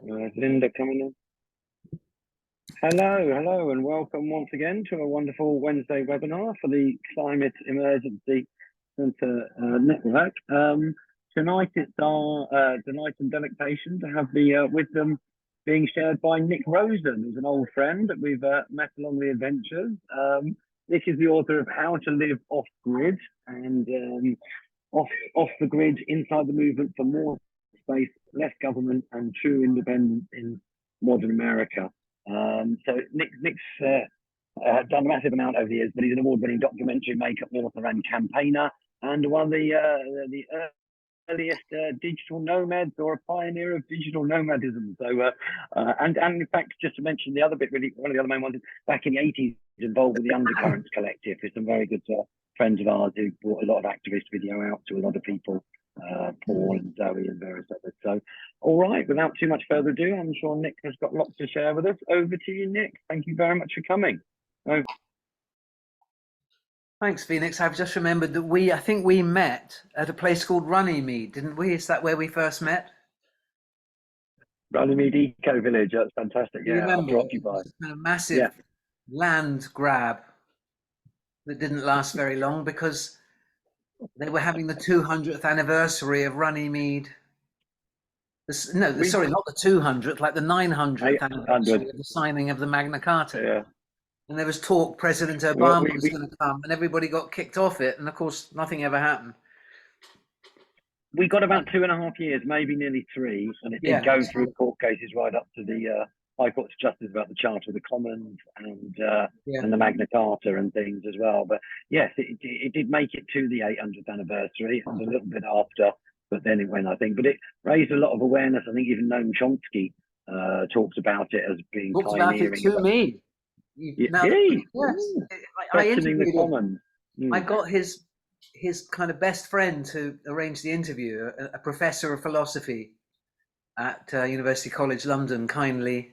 Linda coming in. Hello, and welcome once again to a wonderful Wednesday webinar for the Climate Emergency Centre Network. Tonight it's our delight and delectation to have the wisdom being shared by Nick Rosen, who's an old friend that we've met along the adventures. Nick is the author of How to Live Off-Grid and off the grid inside the movement for more space, less government, and true independence in modern America. So Nick's done a massive amount over the years, but he's an award-winning documentary maker, author, and campaigner, and one of the earliest digital nomads, or a pioneer of digital nomadism. So, and in fact, just to mention the other bit, really, one of the other main ones is back in the 80s, involved with the Undercurrents Collective, with some very good friends of ours who brought a lot of activist video out to a lot of people. Paul and Zoe and various others. So, all right, without too much further ado, I'm sure Nick has got lots to share with us. Over to you, Nick. Thank you very much for coming. Thanks, Phoenix. I've just remembered that I think we met at a place called Runnymede, didn't we? Is that where we first met? Runnymede Eco Village, that's fantastic. Yeah, remember, occupied. A massive land grab that didn't last very long because they were having the 200th anniversary of Runnymede. Sorry, not the 200th, like the 900th anniversary of the signing of the Magna Carta. Yeah. And there was talk President Obama was going to come, and everybody got kicked off it. And of course, nothing ever happened. We got about 2.5 years, maybe nearly 3, and it did go through court cases right up to the High Court of Justice about the Charter of the Commons and the Magna Carta and things as well. But yes, it did make it to the 800th anniversary and a little bit after, but then it went, I think. But it raised a lot of awareness. I think even Noam Chomsky talks about it as being pioneering. Talked about it to me. Questioning the commons. I got his kind of best friend to arrange the interview, a professor of philosophy at University College London, kindly.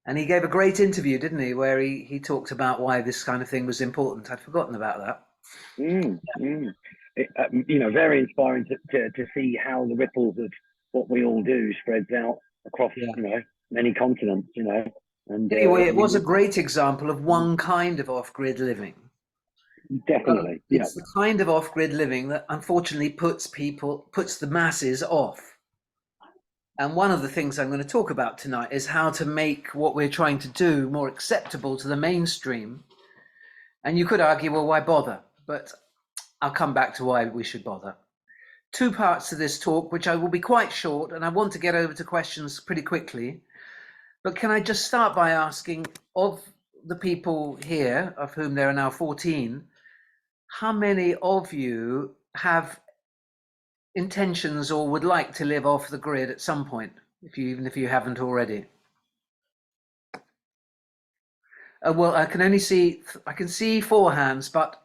And he gave a great interview, didn't he, where he talked about why this kind of thing was important. I'd forgotten about that. Very inspiring to see how the ripples of what we all do spreads out across, many continents, And anyway, it was a great example of one kind of off-grid living. Definitely. It's the kind of off-grid living that unfortunately puts the masses off. And one of the things I'm going to talk about tonight is how to make what we're trying to do more acceptable to the mainstream. And you could argue, well, why bother? But I'll come back to why we should bother. 2 parts to this talk, which I will be quite short, and I want to get over to questions pretty quickly. But can I just start by asking, of the people here, of whom there are now 14, how many of you have intentions or would like to live off the grid at some point, even if you haven't already? Well, I can see 4 hands, but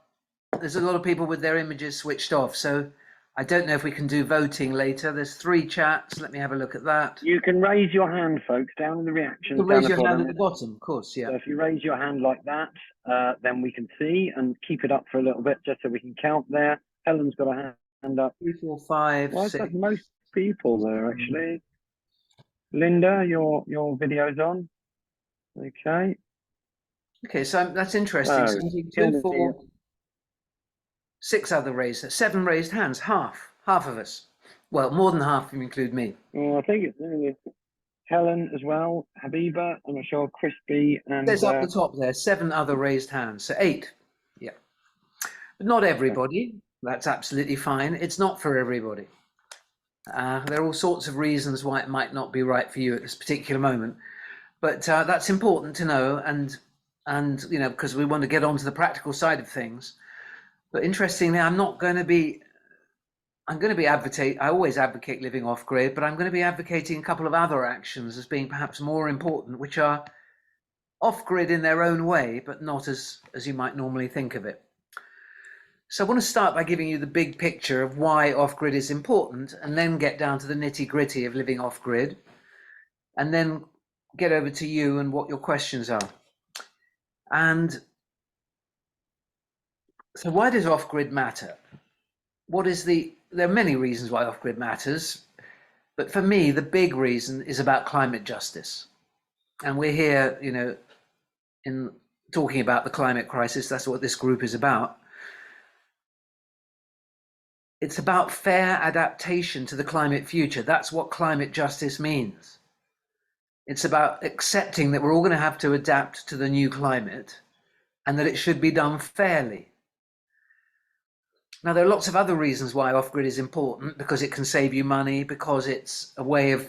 there's a lot of people with their images switched off. So I don't know if we can do voting later. There's 3 chats. Let me have a look at that. You can raise your hand, folks, down in the reactions. You can raise your hand at the bottom, of course, yeah. So if you raise your hand like that, then we can see, and keep it up for a little bit just so we can count there. Helen's got a hand up. 3, 4, 5, 6. Well, most people there, actually. Linda, your video's on. Okay. Okay, so that's interesting. 2, 4, 6 other raised, 7 raised hands, half of us. Well, more than half if you include me. Well, I think it's Helen as well, Habiba, I'm not sure, Crispy, and there's up the top there 7 other raised hands, so 8. Yeah, but not everybody. That's absolutely fine. It's not for everybody. There are all sorts of reasons why it might not be right for you at this particular moment, but that's important to know, and because we want to get on to the practical side of things. But interestingly, I always advocate living off grid, but I'm going to be advocating a couple of other actions as being perhaps more important, which are off grid in their own way, but not as you might normally think of it. So I want to start by giving you the big picture of why off grid is important, and then get down to the nitty gritty of living off grid, and then get over to you and what your questions are. And so why does off-grid matter? There are many reasons why off-grid matters. But for me, the big reason is about climate justice. And we're here, in talking about the climate crisis. That's what this group is about. It's about fair adaptation to the climate future. That's what climate justice means. It's about accepting that we're all going to have to adapt to the new climate and that it should be done fairly. Now, there are lots of other reasons why off-grid is important, because it can save you money, because it's a way of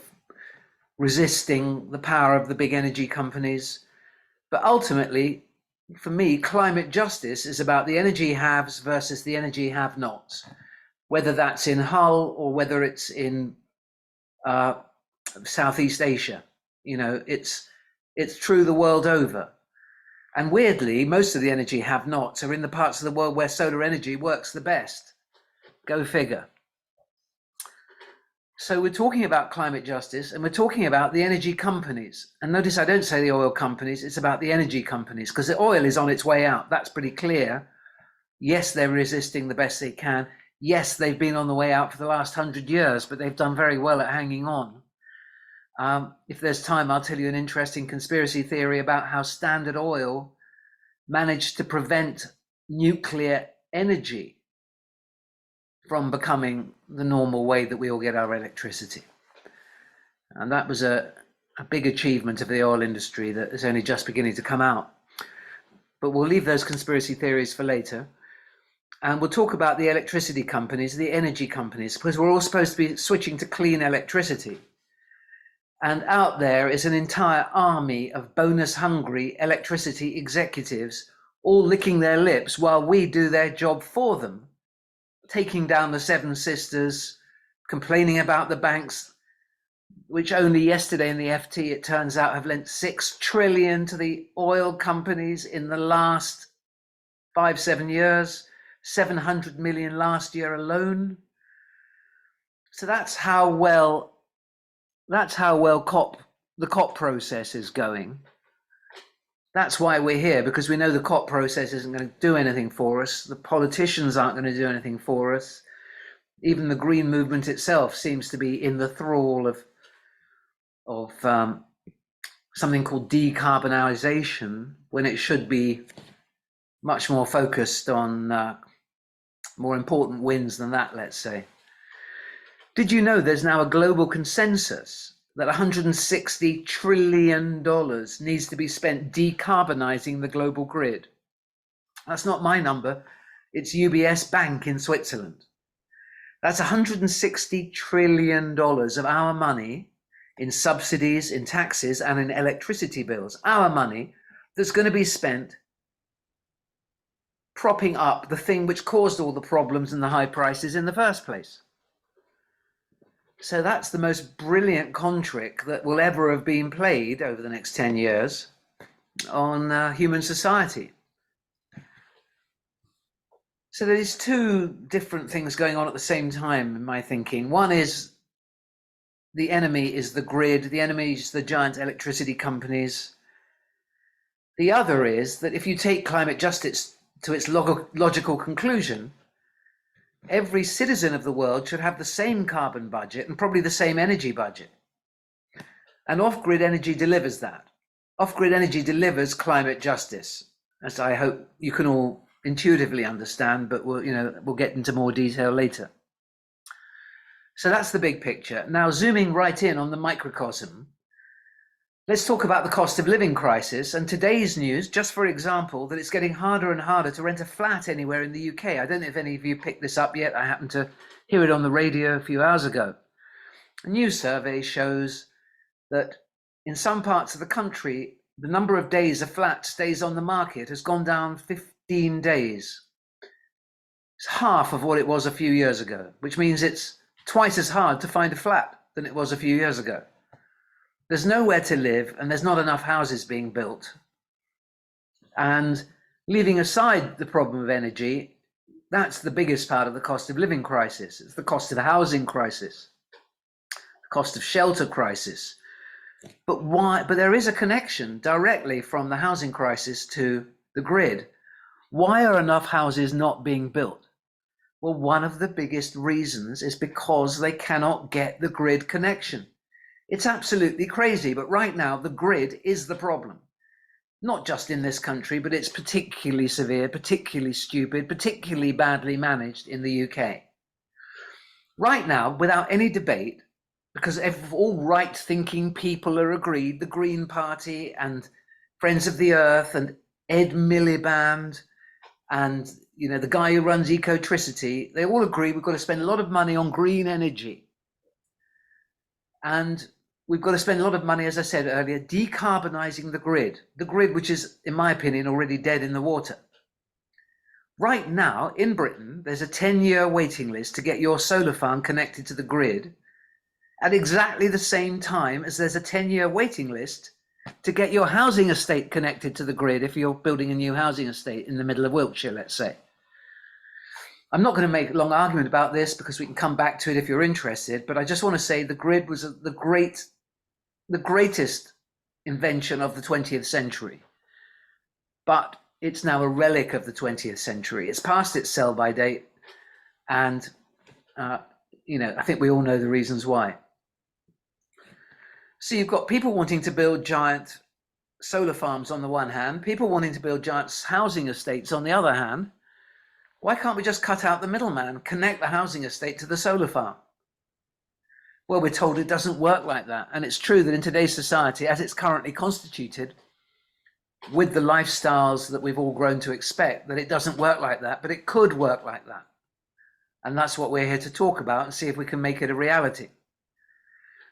resisting the power of the big energy companies. But ultimately, for me, climate justice is about the energy haves versus the energy have-nots, whether that's in Hull or whether it's in Southeast Asia. It's true the world over. And weirdly, most of the energy have-nots are in the parts of the world where solar energy works the best. Go figure. So we're talking about climate justice, and we're talking about the energy companies. And notice I don't say the oil companies, it's about the energy companies, because the oil is on its way out. That's pretty clear. Yes, they're resisting the best they can. Yes, they've been on the way out for the last 100 years, but they've done very well at hanging on. If there's time, I'll tell you an interesting conspiracy theory about how Standard Oil managed to prevent nuclear energy from becoming the normal way that we all get our electricity. And that was a big achievement of the oil industry that is only just beginning to come out. But we'll leave those conspiracy theories for later. And we'll talk about the electricity companies, the energy companies, because we're all supposed to be switching to clean electricity. And out there is an entire army of bonus-hungry electricity executives all licking their lips while we do their job for them, taking down the Seven Sisters, complaining about the banks, which only yesterday in the FT, it turns out, have lent 6 trillion to the oil companies in the last 5-7 years, 700 million last year alone. So that's how well the COP process is going. That's why we're here, because we know the COP process isn't going to do anything for us. The politicians aren't going to do anything for us. Even the green movement itself seems to be in the thrall of something called decarbonisation, when it should be much more focused on more important wins than that, let's say. Did you know there's now a global consensus that $160 trillion needs to be spent decarbonising the global grid? That's not my number. It's UBS Bank in Switzerland. That's $160 trillion of our money in subsidies, in taxes, and in electricity bills. Our money that's going to be spent propping up the thing which caused all the problems and the high prices in the first place. So that's the most brilliant con trick that will ever have been played over the next 10 years on human society. So there's two different things going on at the same time in my thinking. One is the enemy is the grid, the enemy is the giant electricity companies. The other is that if you take climate justice to its logical conclusion, every citizen of the world should have the same carbon budget and probably the same energy budget. And off-grid energy delivers that. Off-grid energy delivers climate justice, as I hope you can all intuitively understand, but we'll get into more detail later. So that's the big picture. Now, zooming right in on the microcosm, let's talk about the cost of living crisis and today's news, just for example, that it's getting harder and harder to rent a flat anywhere in the UK. I don't know if any of you picked this up yet. I happened to hear it on the radio a few hours ago. A new survey shows that in some parts of the country, the number of days a flat stays on the market has gone down 15 days. It's half of what it was a few years ago, which means it's twice as hard to find a flat than it was a few years ago. There's nowhere to live and there's not enough houses being built. And leaving aside the problem of energy, that's the biggest part of the cost of living crisis. It's the cost of housing crisis, the cost of shelter crisis. But why? But there is a connection directly from the housing crisis to the grid. Why are enough houses not being built? Well, one of the biggest reasons is because they cannot get the grid connection. It's absolutely crazy, but right now the grid is the problem. Not just in this country, but it's particularly severe, particularly stupid, particularly badly managed in the UK. Right now, without any debate, because all right-thinking people are agreed, the Green Party and Friends of the Earth and Ed Miliband and the guy who runs Ecotricity, they all agree we've got to spend a lot of money on green energy. And we've got to spend a lot of money, as I said earlier, decarbonizing the grid, which is, in my opinion, already dead in the water. Right now, in Britain, there's a 10-year waiting list to get your solar farm connected to the grid at exactly the same time as there's a 10-year waiting list to get your housing estate connected to the grid if you're building a new housing estate in the middle of Wiltshire, let's say. I'm not going to make a long argument about this because we can come back to it if you're interested, but I just want to say the grid was the greatest invention of the 20th century. But it's now a relic of the 20th century. It's past its sell-by date, and I think we all know the reasons why. So you've got people wanting to build giant solar farms on the one hand, people wanting to build giant housing estates on the other hand. Why can't we just cut out the middleman, connect the housing estate to the solar farm? Well, we're told it doesn't work like that. And it's true that in today's society, as it's currently constituted, with the lifestyles that we've all grown to expect, that it doesn't work like that, but it could work like that. And that's what we're here to talk about and see if we can make it a reality.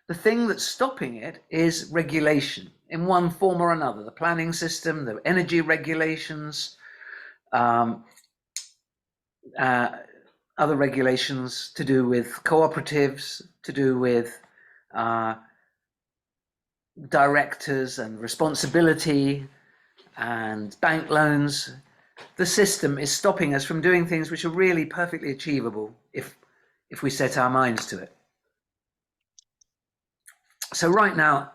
The thing that's stopping it is regulation in one form or another, the planning system, the energy regulations, other regulations to do with cooperatives, to do with directors and responsibility and bank loans. The system is stopping us from doing things which are really perfectly achievable if we set our minds to it. So right now,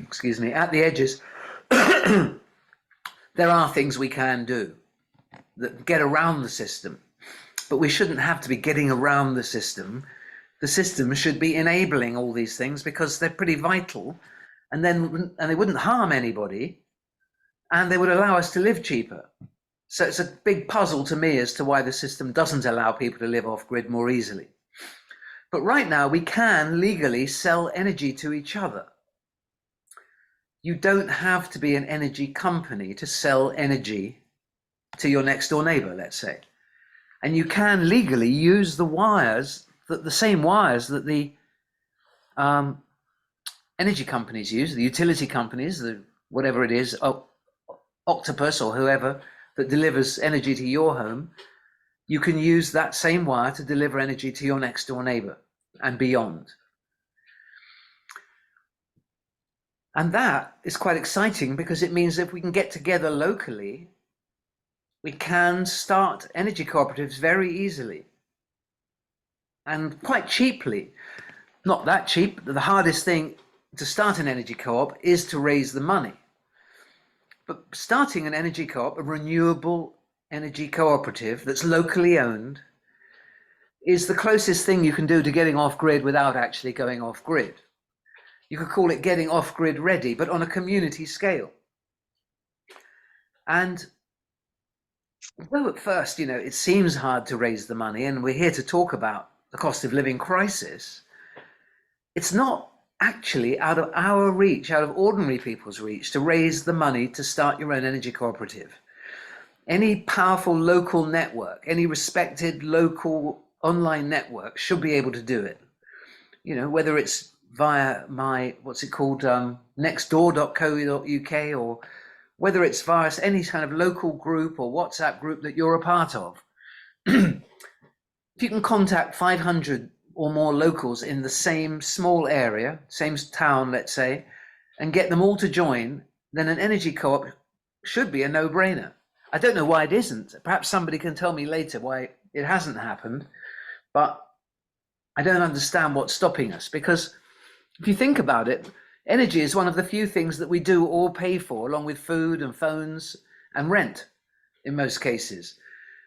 excuse me, at the edges, there are things we can do that get around the system, but we shouldn't have to be getting around the system. The system should be enabling all these things because they're pretty vital, and they wouldn't harm anybody, and they would allow us to live cheaper. So it's a big puzzle to me as to why the system doesn't allow people to live off grid more easily. But right now we can legally sell energy to each other. You don't have to be an energy company to sell energy to your next door neighbor, let's say. And you can legally use the wires, the same wires that the energy companies use, the utility companies, the whatever it is, Octopus or whoever that delivers energy to your home. You can use that same wire to deliver energy to your next door neighbor and beyond. And that is quite exciting because it means if we can get together locally, we can start energy cooperatives very easily and quite cheaply. Not that cheap. The hardest thing to start an energy co-op is to raise the money. But starting an energy co-op, a renewable energy cooperative that's locally owned, is the closest thing you can do to getting off grid without actually going off grid. You could call it getting off grid ready, but on a community scale. And though at first, it seems hard to raise the money, and we're here to talk about the cost of living crisis, it's not actually out of our reach, out of ordinary people's reach, to raise the money to start your own energy cooperative. Any powerful local network, any respected local online network should be able to do it. Whether it's via my, nextdoor.co.uk, or whether it's via any kind of local group or WhatsApp group that you're a part of. If you can contact 500 or more locals in the same small area, same town, let's say, and get them all to join, then an energy co-op should be a no-brainer. I don't know why it isn't. Perhaps somebody can tell me later why it hasn't happened, but I don't understand what's stopping us, because if you think about it, energy is one of the few things that we do all pay for, along with food and phones and rent in most cases.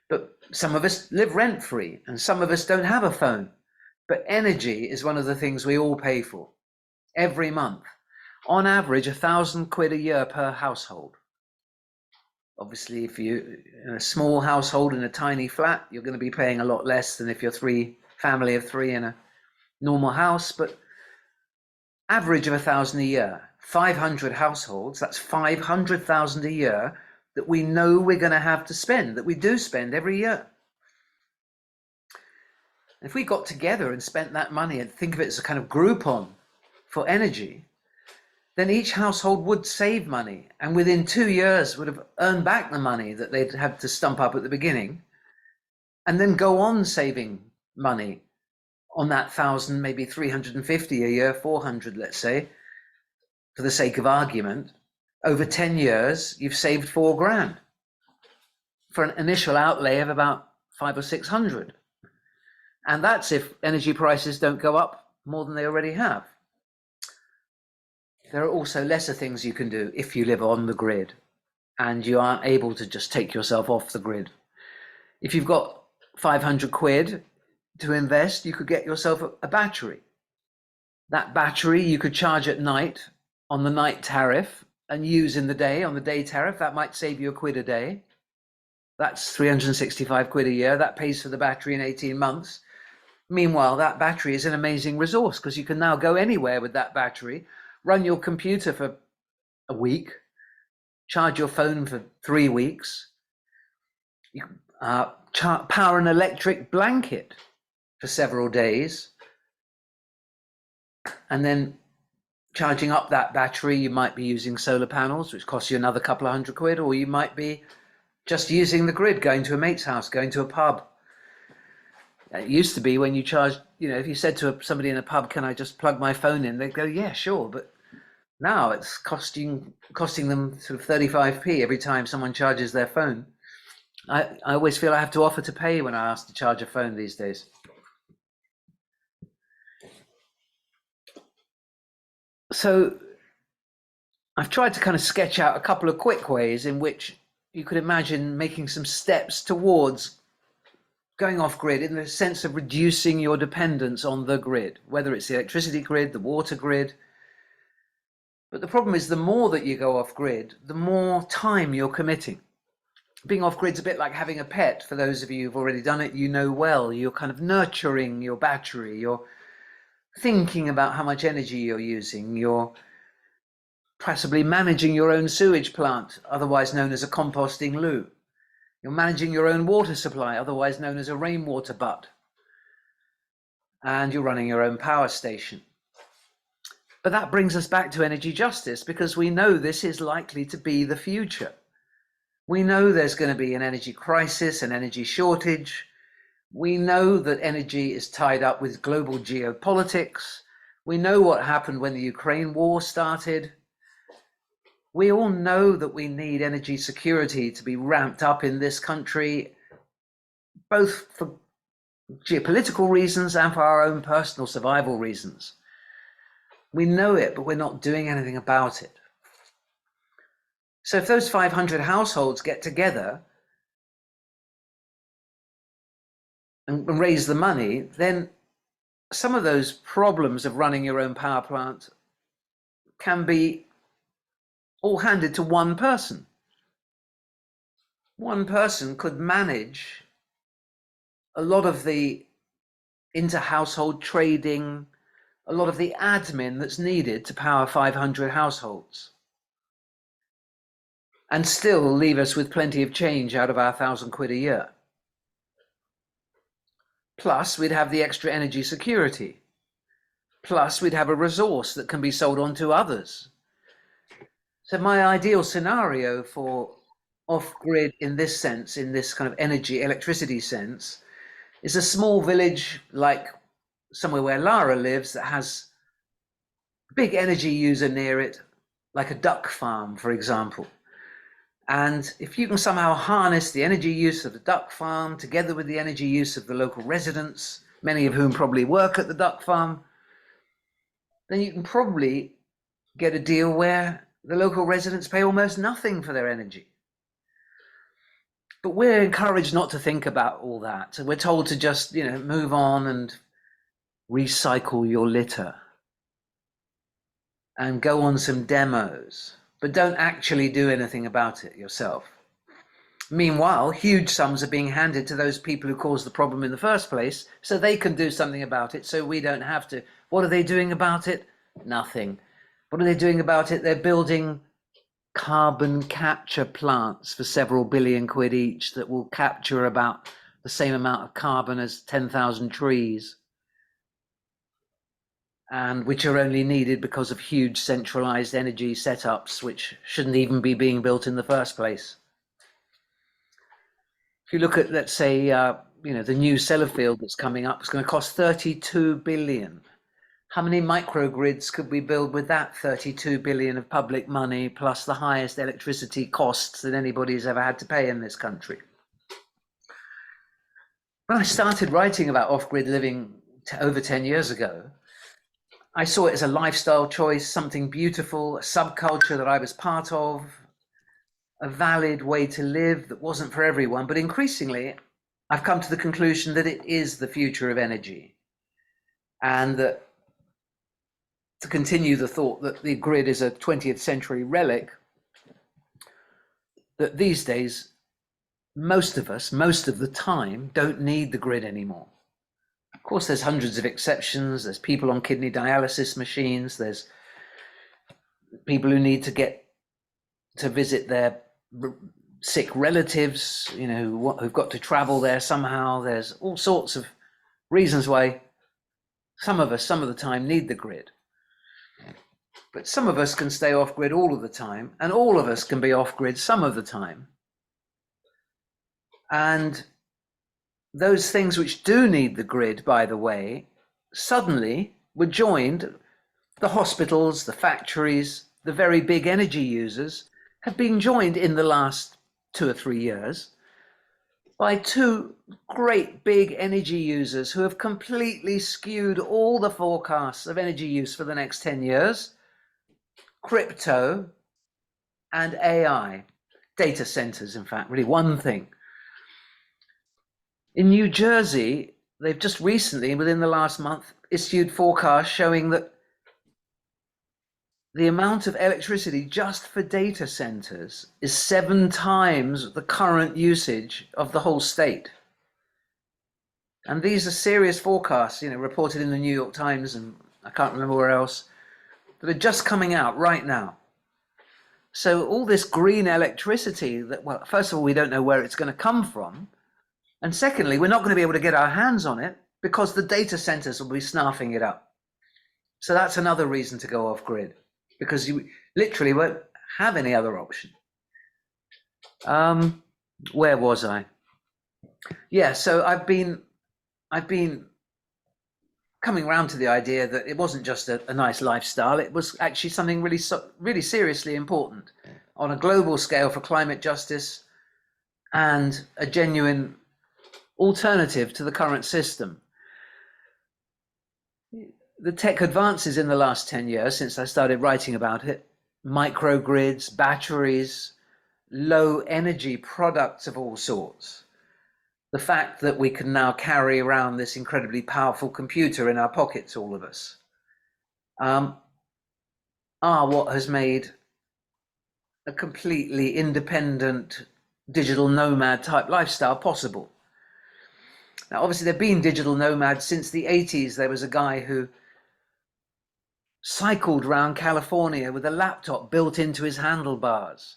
But some of us live rent-free and some of us don't have a phone. But energy is one of the things we all pay for every month. On average, £1,000 a year per household. Obviously, if you're in a small household in a tiny flat, you're going to be paying a lot less than if you're family of three in a normal house, but average of 1,000 a year, 500 households, that's 500,000 a year that we know we're going to have to spend, that we do spend every year. If we got together and spent that money and think of it as a kind of Groupon for energy, then each household would save money and within 2 years would have earned back the money that they'd had to stump up at the beginning, and then go on saving money on that 1,000, maybe 350 a year, 400, let's say, for the sake of argument. Over 10 years, you've saved £4,000 for an initial outlay of about 500 or 600. And that's if energy prices don't go up more than they already have. There are also lesser things you can do if you live on the grid and you aren't able to just take yourself off the grid. If you've got 500 quid to invest, you could get yourself a battery. That battery you could charge at night on the night tariff and use in the day on the day tariff. That might save you £1 a day. That's 365 quid a year. That pays for the battery in 18 months. Meanwhile, that battery is an amazing resource because you can now go anywhere with that battery, run your computer for a week, charge your phone for 3 weeks. You can power an electric blanket for several days. And then charging up that battery, you might be using solar panels, which costs you another couple of £100, or you might be just using the grid, going to a mate's house, going to a pub. It used to be when you charged, if you said to somebody in a pub, can I just plug my phone in? They'd go, yeah, sure. But now it's costing them sort of 35p every time someone charges their phone. I always feel I have to offer to pay when I ask to charge a phone these days. So I've tried to kind of sketch out a couple of quick ways in which you could imagine making some steps towards going off grid in the sense of reducing your dependence on the grid, whether it's the electricity grid, the water grid. But the problem is the more that you go off grid, the more time you're committing. Being off grid's a bit like having a pet. For those of you who've already done it, you know well, you're kind of nurturing your battery, you're thinking about how much energy you're using, you're possibly managing your own sewage plant, otherwise known as a composting loo. You're managing your own water supply, otherwise known as a rainwater butt. And you're running your own power station. But that brings us back to energy justice, because we know this is likely to be the future. We know there's going to be an energy crisis, an energy shortage. We know that energy is tied up with global geopolitics. We know what happened when the Ukraine war started. We all know that we need energy security to be ramped up in this country, both for geopolitical reasons and for our own personal survival reasons. We know it, but we're not doing anything about it. So if those 500 households get together and raise the money, then some of those problems of running your own power plant can be all handed to one person. One person could manage a lot of the inter-household trading, a lot of the admin that's needed to power 500 households, and still leave us with plenty of change out of our £1,000 a year. Plus, we'd have the extra energy security. Plus, we'd have a resource that can be sold on to others. So my ideal scenario for off-grid in this sense, in this kind of energy, electricity sense, is a small village like somewhere where Lara lives that has a big energy user near it, like a duck farm, for example. And if you can somehow harness the energy use of the duck farm together with the energy use of the local residents, many of whom probably work at the duck farm, then you can probably get a deal where the local residents pay almost nothing for their energy. But we're encouraged not to think about all that. We're told to just, move on and recycle your litter and go on some demos, but don't actually do anything about it yourself. Meanwhile, huge sums are being handed to those people who caused the problem in the first place, so they can do something about it, so we don't have to. What are they doing about it? Nothing. What are they doing about it? They're building carbon capture plants for several billion quid each that will capture about the same amount of carbon as 10,000 trees, and which are only needed because of huge centralized energy setups which shouldn't even be being built in the first place. If you look at, let's say, the new Sellafield that's coming up, it's going to cost 32 billion. How many microgrids could we build with that 32 billion of public money, plus the highest electricity costs that anybody's ever had to pay in this country? When I started writing about off-grid living over 10 years ago, I saw it as a lifestyle choice, something beautiful, a subculture that I was part of, a valid way to live that wasn't for everyone. But increasingly, I've come to the conclusion that it is the future of energy. And that, to continue the thought that the grid is a 20th century relic, that these days, most of us, most of the time, don't need the grid anymore. Of course, there's hundreds of exceptions. There's people on kidney dialysis machines. There's people who need to get to visit their sick relatives, who've got to travel there somehow. There's all sorts of reasons why some of us, some of the time, need the grid. But some of us can stay off grid all of the time, and all of us can be off grid some of the time. And those things which do need the grid, by the way, suddenly were joined. The hospitals, the factories, the very big energy users have been joined in the last 2 or 3 years by two great big energy users who have completely skewed all the forecasts of energy use for the next 10 years. Crypto and AI, data centers, in fact, really one thing. In New Jersey, they've just recently, within the last month, issued forecasts showing that the amount of electricity just for data centers is 7 times the current usage of the whole state. And these are serious forecasts, reported in the New York Times and I can't remember where else, that are just coming out right now. So all this green electricity that, well, first of all, we don't know where it's going to come from. And secondly, we're not going to be able to get our hands on it because the data centers will be snapping it up. So that's another reason to go off grid, because you literally won't have any other option. Where was I? Yeah, so I've been coming around to the idea that it wasn't just a nice lifestyle, it was actually something really seriously important on a global scale for climate justice and a genuine alternative to the current system. The tech advances in the last 10 years since I started writing about it, microgrids, batteries, low energy products of all sorts, the fact that we can now carry around this incredibly powerful computer in our pockets, all of us, are what has made a completely independent digital nomad type lifestyle possible. Now, obviously, there have been digital nomads since the 80s. There was a guy who cycled around California with a laptop built into his handlebars.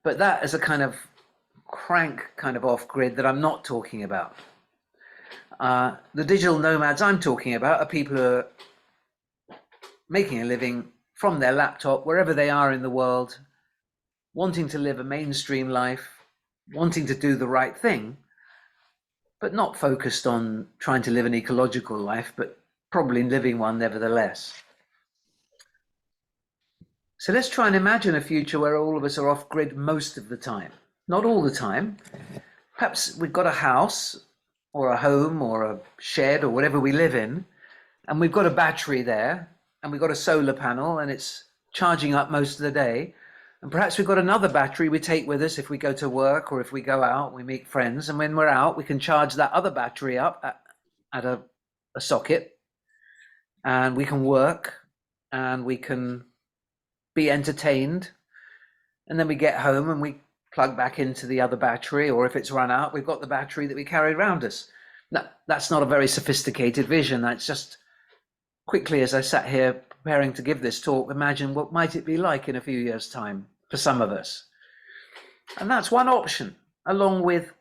But that is a kind of crank kind of off-grid that I'm not talking about. The digital nomads I'm talking about are people who are making a living from their laptop wherever they are in the world, wanting to live a mainstream life, wanting to do the right thing, but not focused on trying to live an ecological life, but probably living one nevertheless. So let's try and imagine a future where all of us are off grid most of the time. Not all the time. Perhaps we've got a house or a home or a shed or whatever we live in, and we've got a battery there, and we've got a solar panel, and it's charging up most of the day. And perhaps we've got another battery we take with us if we go to work or if we go out, we meet friends. And when we're out, we can charge that other battery up at a socket, and we can work and we can be entertained. And then we get home and we plug back into the other battery, or if it's run out, we've got the battery that we carry around us. Now, that's not a very sophisticated vision. That's just quickly, as I sat here preparing to give this talk, imagine what might it be like in a few years' time for some of us. And that's one option, along with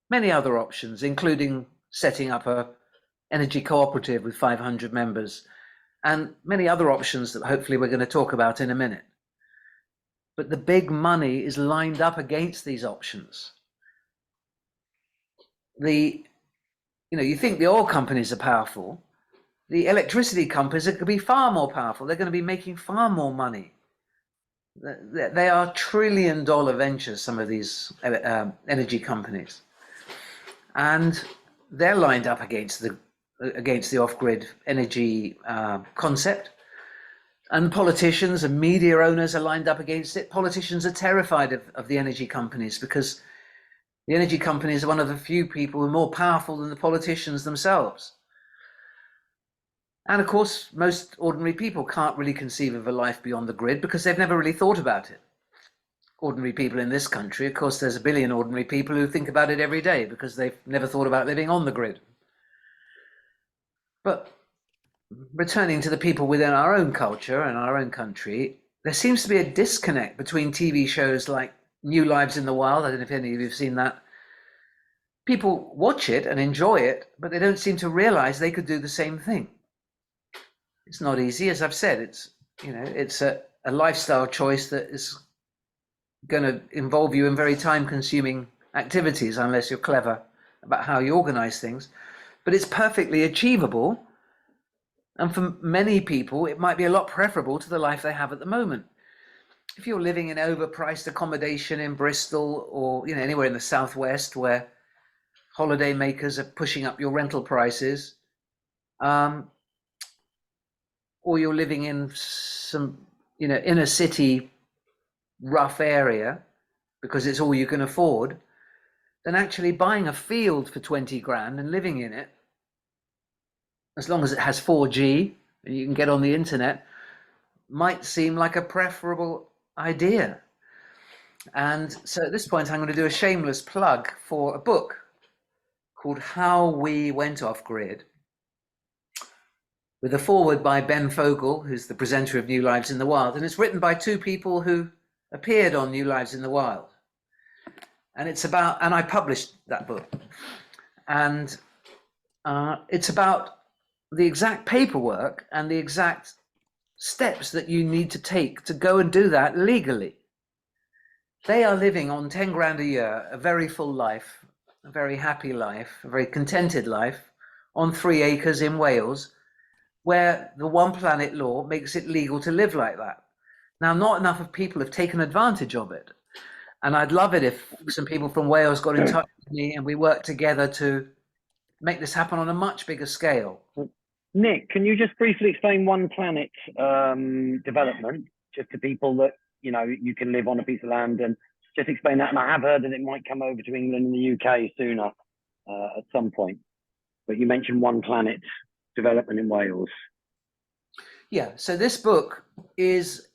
many other options, including setting up a energy cooperative with 500 members, and many other options that hopefully we're going to talk about in a minute. But the big money is lined up against these options. You think the oil companies are powerful. The electricity companies are going to be far more powerful. They're going to be making far more money. They are trillion-dollar ventures, some of these energy companies. And they're lined up against the off-grid energy concept. And politicians and media owners are lined up against it. Politicians are terrified of the energy companies, because the energy companies are one of the few people who are more powerful than the politicians themselves. And of course, most ordinary people can't really conceive of a life beyond the grid because they've never really thought about it. Ordinary people in this country, of course, there's a billion ordinary people who think about it every day because they've never thought about living on the grid. But returning to the people within our own culture and our own country, there seems to be a disconnect between TV shows like New Lives in the Wild. I don't know if any of you have seen that. People watch it and enjoy it, but they don't seem to realize they could do the same thing. It's not easy, as I've said. It's a lifestyle choice that is going to involve you in very time-consuming activities unless you're clever about how you organize things. But it's perfectly achievable. And for many people, it might be a lot preferable to the life they have at the moment. If you're living in overpriced accommodation in Bristol or anywhere in the southwest where holiday makers are pushing up your rental prices, or you're living in some inner city rough area because it's all you can afford, then actually buying a field for 20 grand and living in it, as long as it has 4G and you can get on the internet, might seem like a preferable idea. And so at this point, I'm going to do a shameless plug for a book called How We Went Off Grid, with a foreword by Ben Fogle, who's the presenter of New Lives in the Wild. And it's written by two people who appeared on New Lives in the Wild. And I published that book. And it's about the exact paperwork and the exact steps that you need to take to go and do that legally. They are living on 10 grand a year, a very full life, a very happy life, a very contented life on 3 acres in Wales, where the One Planet law makes it legal to live like that. Now, not enough of people have taken advantage of it. And I'd love it if some people from Wales got in touch with me and we worked together to make this happen on a much bigger scale. Nick, can you just briefly explain One Planet development, just to people that, you can live on a piece of land, and just explain that? And I have heard that it might come over to England and the UK sooner at some point. But you mentioned One Planet development in Wales. Yeah, so this book is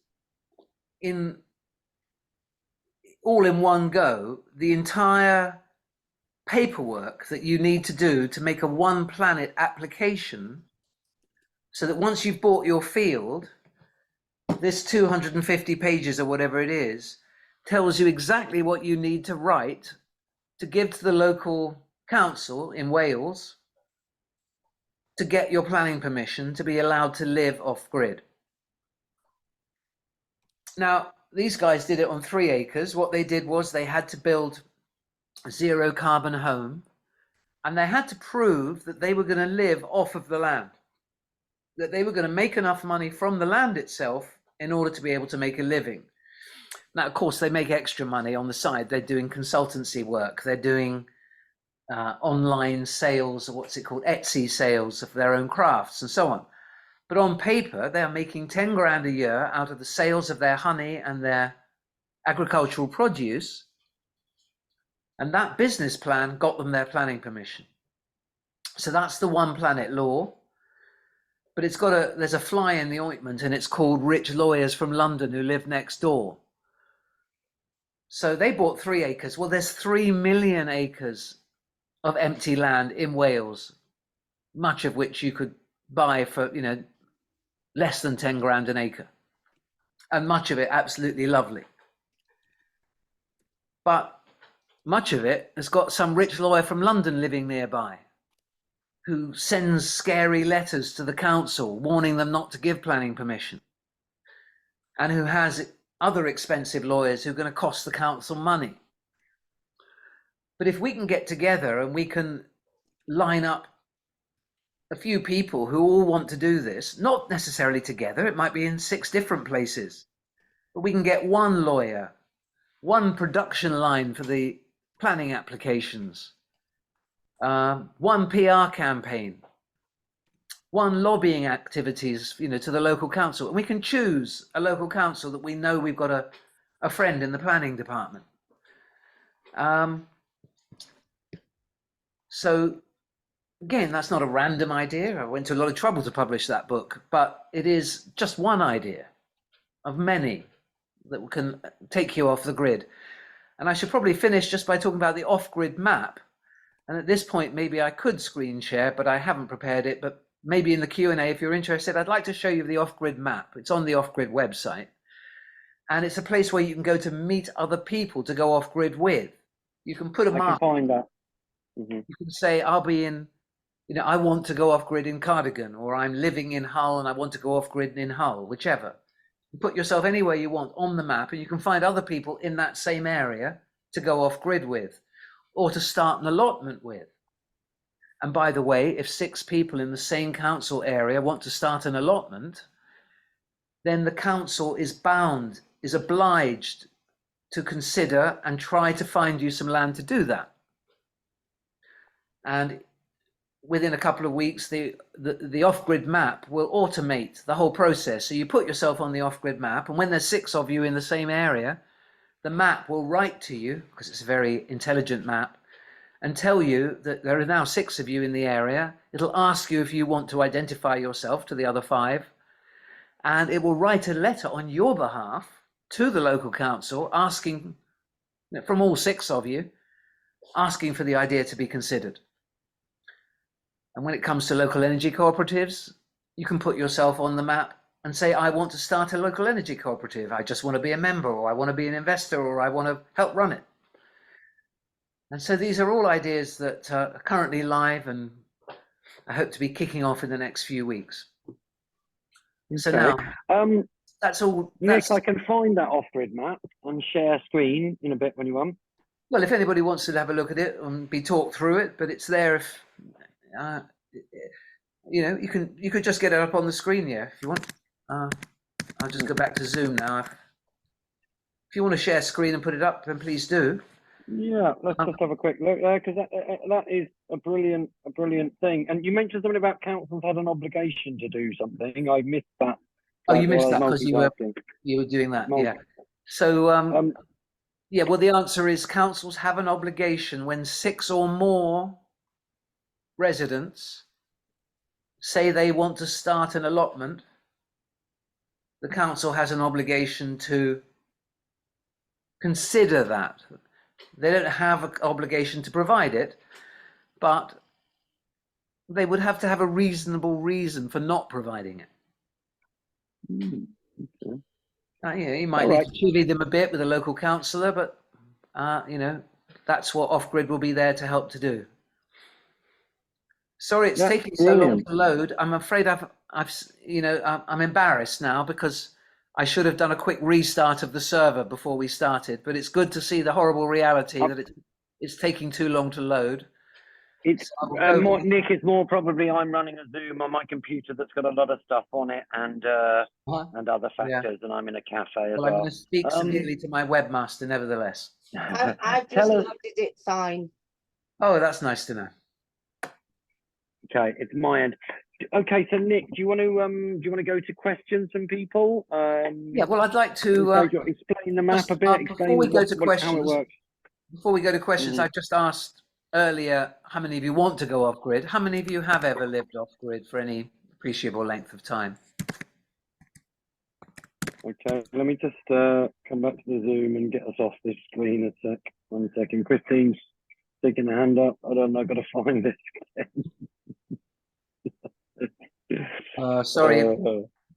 all in one go, the entire paperwork that you need to do to make a One Planet application, so that once you've bought your field, this 250 pages or whatever it is tells you exactly what you need to write to give to the local council in Wales to get your planning permission to be allowed to live off grid. Now, these guys did it on 3 acres. What they did was they had to build a zero carbon home, and they had to prove that they were going to live off of the land, that they were going to make enough money from the land itself in order to be able to make a living. Now, of course, they make extra money on the side. They're doing consultancy work. They're doing online sales, or what's it called, Etsy sales of their own crafts and so on. But on paper, they're making 10 grand a year out of the sales of their honey and their agricultural produce, and that business plan got them their planning permission. So that's the one planet law, but there's a fly in the ointment, and it's called rich lawyers from London who live next door. So they bought 3 acres. Well, there's 3 million acres of empty land in Wales, much of which you could buy for, less than 10 grand an acre, and much of it absolutely lovely. But much of it has got some rich lawyer from London living nearby who sends scary letters to the council warning them not to give planning permission, and who has other expensive lawyers who are going to cost the council money. But if we can get together and we can line up a few people who all want to do this, not necessarily together, it might be in 6 different places, but we can get one lawyer, one production line for the planning applications, one PR campaign, one lobbying activities, to the local council, and we can choose a local council that we know we've got a friend in the planning department. So again, that's not a random idea. I went to a lot of trouble to publish that book, but it is just one idea of many that can take you off the grid. And I should probably finish just by talking about the off-grid map. And at this point, maybe I could screen share, but I haven't prepared it. But maybe in the Q&A, if you're interested, I'd like to show you the off-grid map. It's on the off-grid website. And it's a place where you can go to meet other people to go off-grid with. You can put a mark. I can find that. Mm-hmm. You can say, I'll be in, I want to go off-grid in Cardigan, or I'm living in Hull and I want to go off-grid in Hull, whichever. You put yourself anywhere you want on the map, and you can find other people in that same area to go off-grid with, or to start an allotment with. And by the way, if 6 people in the same council area want to start an allotment, then the council is obliged to consider and try to find you some land to do that. And within a couple of weeks, the off-grid map will automate the whole process. So you put yourself on the off-grid map, and when there's 6 of you in the same area, the map will write to you, because it's a very intelligent map, and tell you that there are now 6 of you in the area. It'll ask you if you want to identify yourself to the other 5, and it will write a letter on your behalf to the local council asking, from all 6 of you, asking for the idea to be considered. And when it comes to local energy cooperatives, you can put yourself on the map and say, I want to start a local energy cooperative. I just want to be a member, or I want to be an investor, or I want to help run it. And so these are all ideas that are currently live, and I hope to be kicking off in the next few weeks. So now, that's all. Nick, I can find that off-grid map and share screen in a bit when you want. Well, if anybody wants to have a look at it and be talked through it, but it's there if, you could just get it up on the screen here if you want. I'll just go back to Zoom now. If you want to share screen and put it up, then please do. Yeah, let's just have a quick look there, because that is a brilliant thing. And you mentioned something about councils had an obligation to do something. I missed that. Oh, you missed that because you were doing that. Yeah. So well, the answer is councils have an obligation when 6 or more residents say they want to start an allotment. The council has an obligation to consider that. They don't have an obligation to provide it, but they would have to have a reasonable reason for not providing it. Okay. You might need to chivvy them a bit with a local councillor, but that's what off-grid will be there to help to do. Sorry, it's taking so long to load. I'm afraid I'm embarrassed now, because I should have done a quick restart of the server before we started, but it's good to see the horrible reality that it's taking too long to load. It's Nick, it's more probably I'm running a Zoom on my computer that's got a lot of stuff on it and other factors, and I'm in a cafe as well. I'm going to speak severely to my webmaster, nevertheless. I've just loaded it fine. Oh, that's nice to know. Okay, it's my end. Okay, so Nick, do you want to go to questions from people? Yeah, well, I'd like to explain the map a bit. before we go to how it questions. works. Before we go to questions, Mhm. I just asked earlier how many of you want to go off grid. How many of you have ever lived off grid for any appreciable length of time? Okay, let me just come back to the Zoom and get us off this screen a sec. 1 second. Christine's sticking a hand up. I don't know. I've got to find this again. Sorry.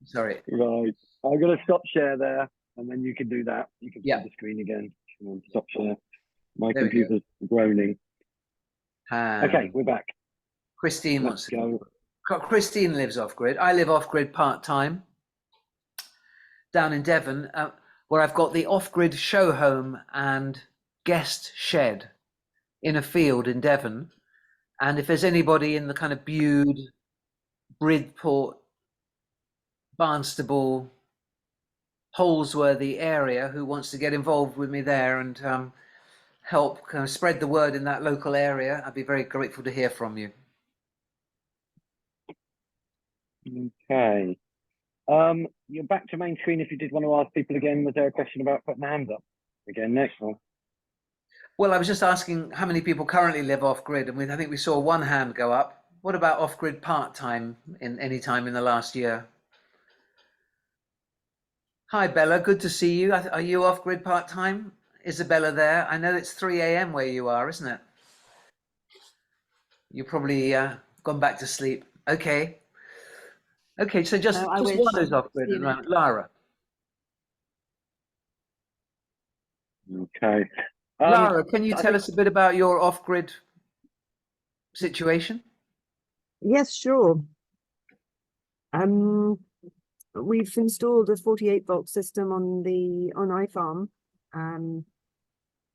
Sorry. Right. I'm going to stop share there, and then you can do that. You can see Yeah. the screen again. Stop share. My There we go. computer's groaning. Okay, we're back. Christine Let's go. Christine lives off grid. I live off grid part time down in Devon, where I've got the off grid show home and guest shed in a field in Devon. And if there's anybody in the kind of Bude, Bridport, Barnstable, Holsworthy area who wants to get involved with me there and help kind of spread the word in that local area, I'd be very grateful to hear from you. Okay. You're back to main screen. If you did want to ask people again, was there a question about putting hands up again next one? Well, I was just asking how many people currently live off grid, and I think we saw one hand go up. What about off grid part time in any time in the last year? Hi Bella, good to see you. Are you off grid part time? Isabella there. I know it's 3 a.m. where you are, isn't it? You're probably gone back to sleep. Okay. Okay, so just one who's off grid at the moment. Lara. Okay. Lara, can you tell us a bit about your off grid situation? Yes, sure. We've installed a 48-volt system on iFarm,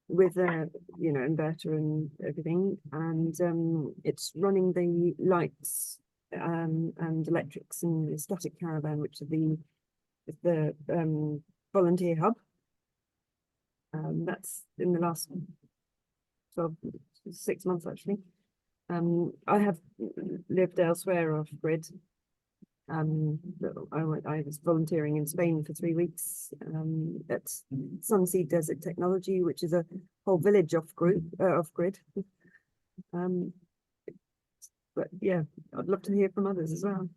with a inverter and everything, and it's running the lights and electrics in the static caravan, which are the volunteer hub. That's in the last 6 months actually. I have lived elsewhere off grid. I was volunteering in Spain for 3 weeks at Sunseed Desert Technology, which is a whole village off grid. But yeah, I'd love to hear from others as well.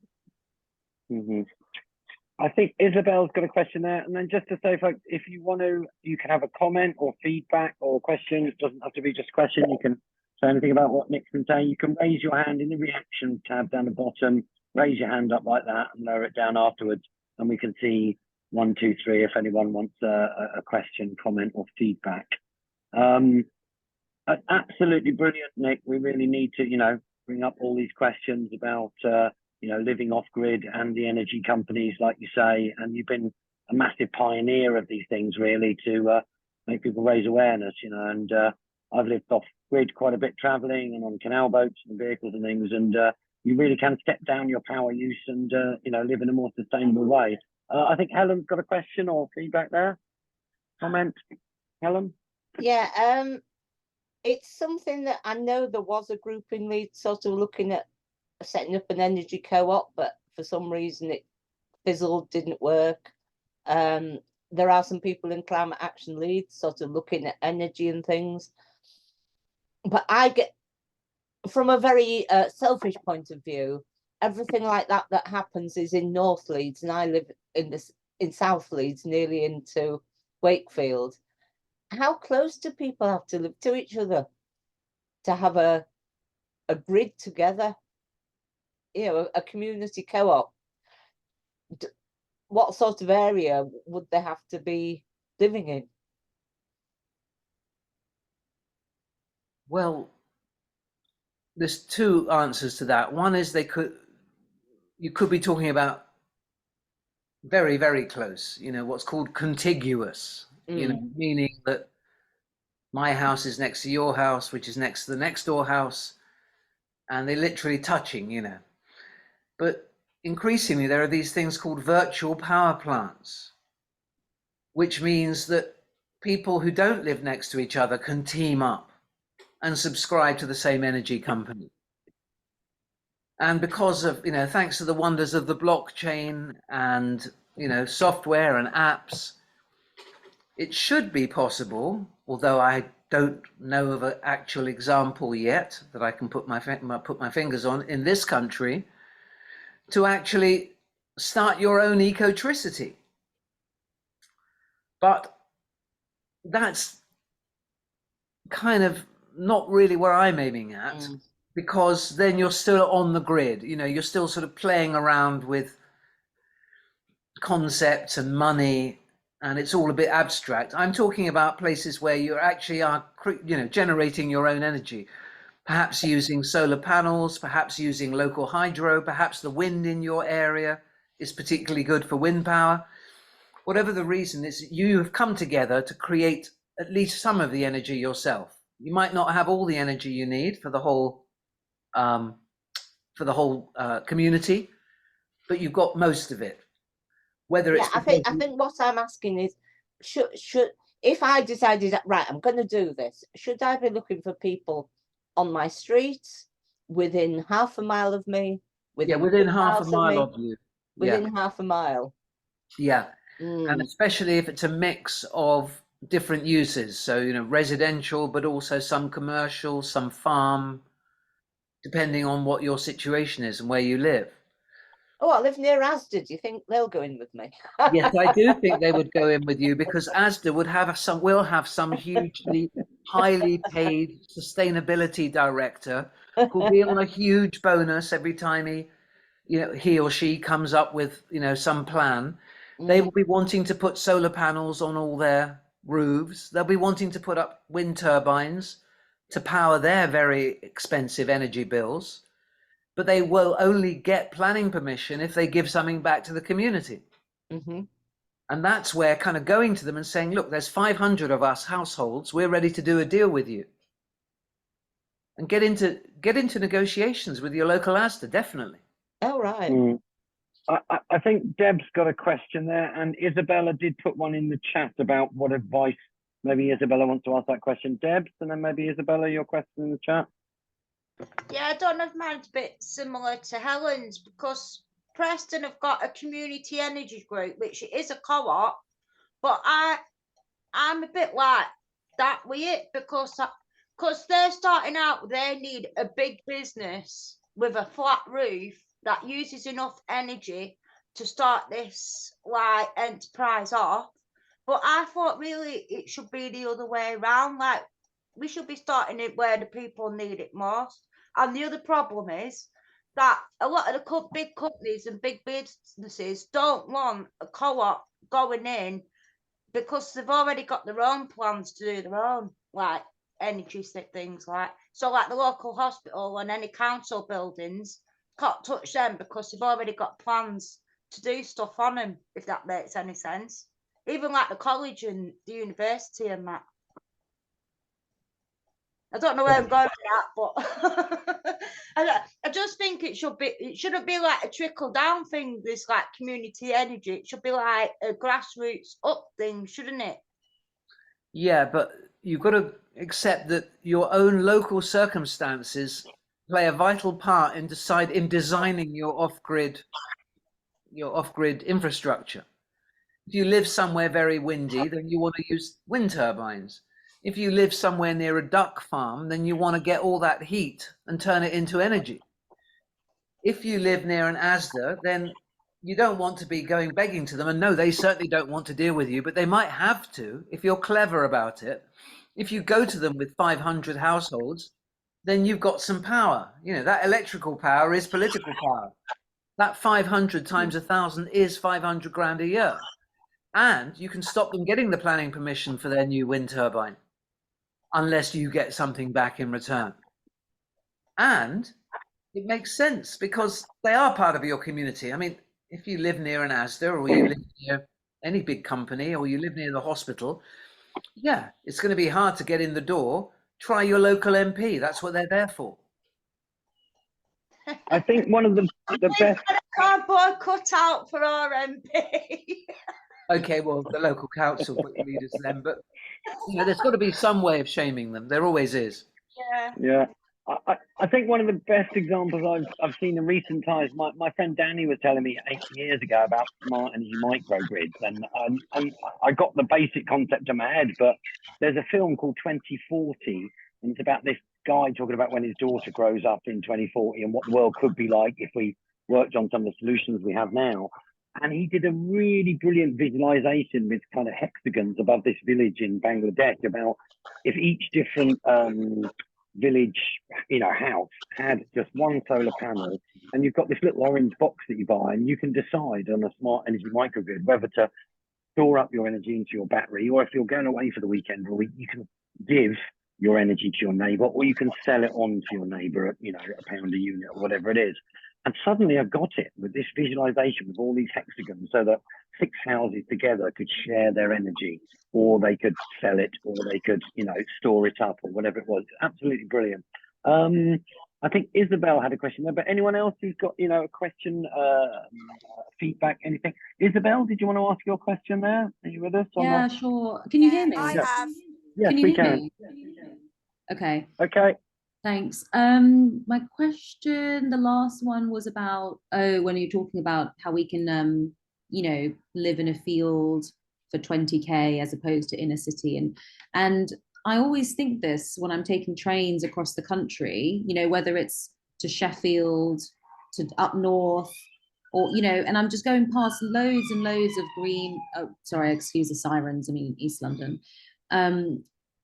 Mm-hmm. I think Isabel's got a question there, and then just to say, folks, if you want to, you can have a comment or feedback or question. It doesn't have to be just a question. You can say anything about what Nick's been saying. You can raise your hand in the reaction tab down the bottom. Raise your hand up like that and lower it down afterwards, and we can see 1, 2, 3 if anyone wants a question, comment, or feedback. Absolutely brilliant, Nick. We really need to, bring up all these questions about, living off grid and the energy companies, like you say. And you've been a massive pioneer of these things, really, to make people raise awareness. And I've lived off grid quite a bit, traveling and on canal boats and vehicles and things, and you really can step down your power use and live in a more sustainable way. I think Helen's got a question or feedback there. Comment, Helen? Yeah, it's something that I know there was a group in Leeds sort of looking at setting up an energy co-op, but for some reason it fizzled, didn't work. There are some people in Climate Action Leeds sort of looking at energy and things. But I get, from a very selfish point of view, everything like that happens is in North Leeds, and I live in South Leeds, nearly into Wakefield. How close do people have to live to each other to have a grid together? A community co-op. What sort of area would they have to be living in? Well, there's two answers to that. One is you could be talking about very, very close, what's called contiguous, meaning that my house is next to your house, which is next to the next door house, and they're literally touching, But increasingly, there are these things called virtual power plants, which means that people who don't live next to each other can team up and subscribe to the same energy company. And because of, thanks to the wonders of the blockchain and, software and apps, it should be possible, although I don't know of an actual example yet that I can put my fingers on in this country, to actually start your own ecotricity. But that's kind of not really where I'm aiming at, because then you're still on the grid. You're still sort of playing around with concepts and money, and it's all a bit abstract. I'm talking about places where you actually are, generating your own energy, perhaps using solar panels, perhaps using local hydro, perhaps the wind in your area is particularly good for wind power. Whatever the reason is, you have come together to create at least some of the energy yourself. You might not have all the energy you need for the whole community, but you've got most of it. Whether it's I think what I'm asking is, should if I decided that, right, I'm going to do this, should I be looking for people on my streets, within half a mile of me, within half a mile of you, within half a mile? And especially if it's a mix of different uses, so residential, but also some commercial, some farm, depending on what your situation is and where you live. Oh, I live near Asda. Do you think they'll go in with me? Yes, I do think they would go in with you, because Asda will have some hugely highly paid sustainability director who'll be on a huge bonus every time he or she comes up with some plan. They will be wanting to put solar panels on all their roofs. They'll be wanting to put up wind turbines to power their very expensive energy bills. But they will only get planning permission if they give something back to the community. And that's where kind of going to them and saying, look, there's 500 of us households. We're ready to do a deal with you. And get into negotiations with your local Asda, definitely. Oh, right. I think Deb's got a question there, and Isabella did put one in the chat about what advice. Maybe Isabella wants to ask that question. Debs, and then maybe Isabella, your question in the chat. Yeah, I don't know if mine's a bit similar to Helen's, because Preston have got a community energy group, which is a co-op, but I'm a bit like that with it, because they're starting out, they need a big business with a flat roof that uses enough energy to start this like enterprise off. But I thought really it should be the other way around, like we should be starting it where the people need it most. And the other problem is that a lot of the big companies and big businesses don't want a co-op going in, because they've already got their own plans to do their own like energy things, like so like the local hospital and any council buildings can't touch them because they've already got plans to do stuff on them, if that makes any sense. Even like the college and the university and that. I don't know where I'm going with that, but I just think it shouldn't be like a trickle down thing, this like community energy. It should be like a grassroots up thing, shouldn't it? Yeah, but you've got to accept that your own local circumstances play a vital part in designing your off-grid infrastructure. If you live somewhere very windy, then you want to use wind turbines. If you live somewhere near a duck farm, then you want to get all that heat and turn it into energy. If you live near an Asda, then you don't want to be going begging to them. And no, they certainly don't want to deal with you, but they might have to if you're clever about it. If you go to them with 500 households, then you've got some power. That electrical power is political power. That 500 times 1,000 is 500 grand a year. And you can stop them getting the planning permission for their new wind turbine unless you get something back in return. And it makes sense because they are part of your community. I mean, if you live near an Asda, or you live near any big company, or you live near the hospital, yeah, it's going to be hard to get in the door. Try your local MP. That's what they're there for. I think one of the best. Cardboard cutout for our MP. Okay, well, the local council put the leaders then, but there's got to be some way of shaming them. There always is. Yeah. I think one of the best examples I've seen in recent times, my friend Danny was telling me 8 years ago about smart energy microgrids, and I got the basic concept in my head, but there's a film called 2040, and it's about this guy talking about when his daughter grows up in 2040 and what the world could be like if we worked on some of the solutions we have now. And he did a really brilliant visualization with kind of hexagons above this village in Bangladesh about if each different village, house had just one solar panel, and you've got this little orange box that you buy, and you can decide on a smart energy microgrid whether to store up your energy into your battery, or if you're going away for the weekend or week, you can give your energy to your neighbor, or you can sell it on to your neighbor at, a pound a unit or whatever it is. And suddenly I got it with this visualization with all these hexagons, so that 6 houses together could share their energy, or they could sell it, or they could, store it up, or whatever it was. Absolutely brilliant. I think Isabel had a question there, but anyone else who's got, a question, feedback, anything? Isabel, did you want to ask your question there? Are you with us? Yeah, sure. Can you hear me? I have. Yes, Can you we hear can. me? Okay, Okay. thanks. My question, the last one was about, when you're talking about how we can, live in a field for 20K as opposed to in a city. And I always think this when I'm taking trains across the country, whether it's to Sheffield, to up north, or, and I'm just going past loads and loads of green, oh, sorry, excuse the sirens, I mean, East London.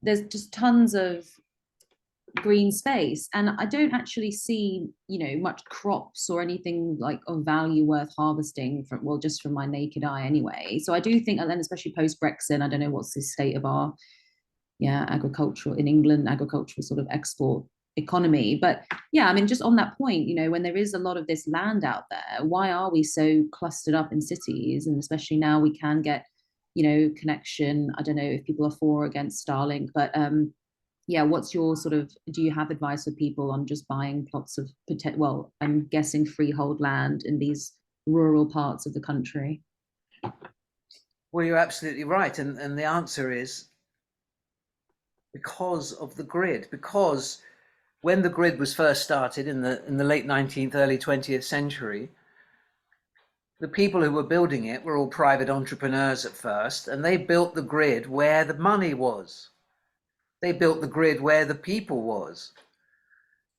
There's just tons of green space, and I don't actually see, much crops or anything like of value worth harvesting just from my naked eye anyway. So I do think, and then especially post Brexit, I don't know what's the state of our agricultural sort of export economy, but yeah, I mean, just on that point, when there is a lot of this land out there, why are we so clustered up in cities? And especially now we can get, connection. I don't know if people are for or against Starlink, but yeah, what's your do you have advice for people on just buying plots of, I'm guessing freehold land in these rural parts of the country? Well, you're absolutely right. And the answer is because of the grid. Because when the grid was first started in the late 19th, early 20th century, the people who were building it were all private entrepreneurs at first, and they built the grid where the money was. They built the grid where the people was.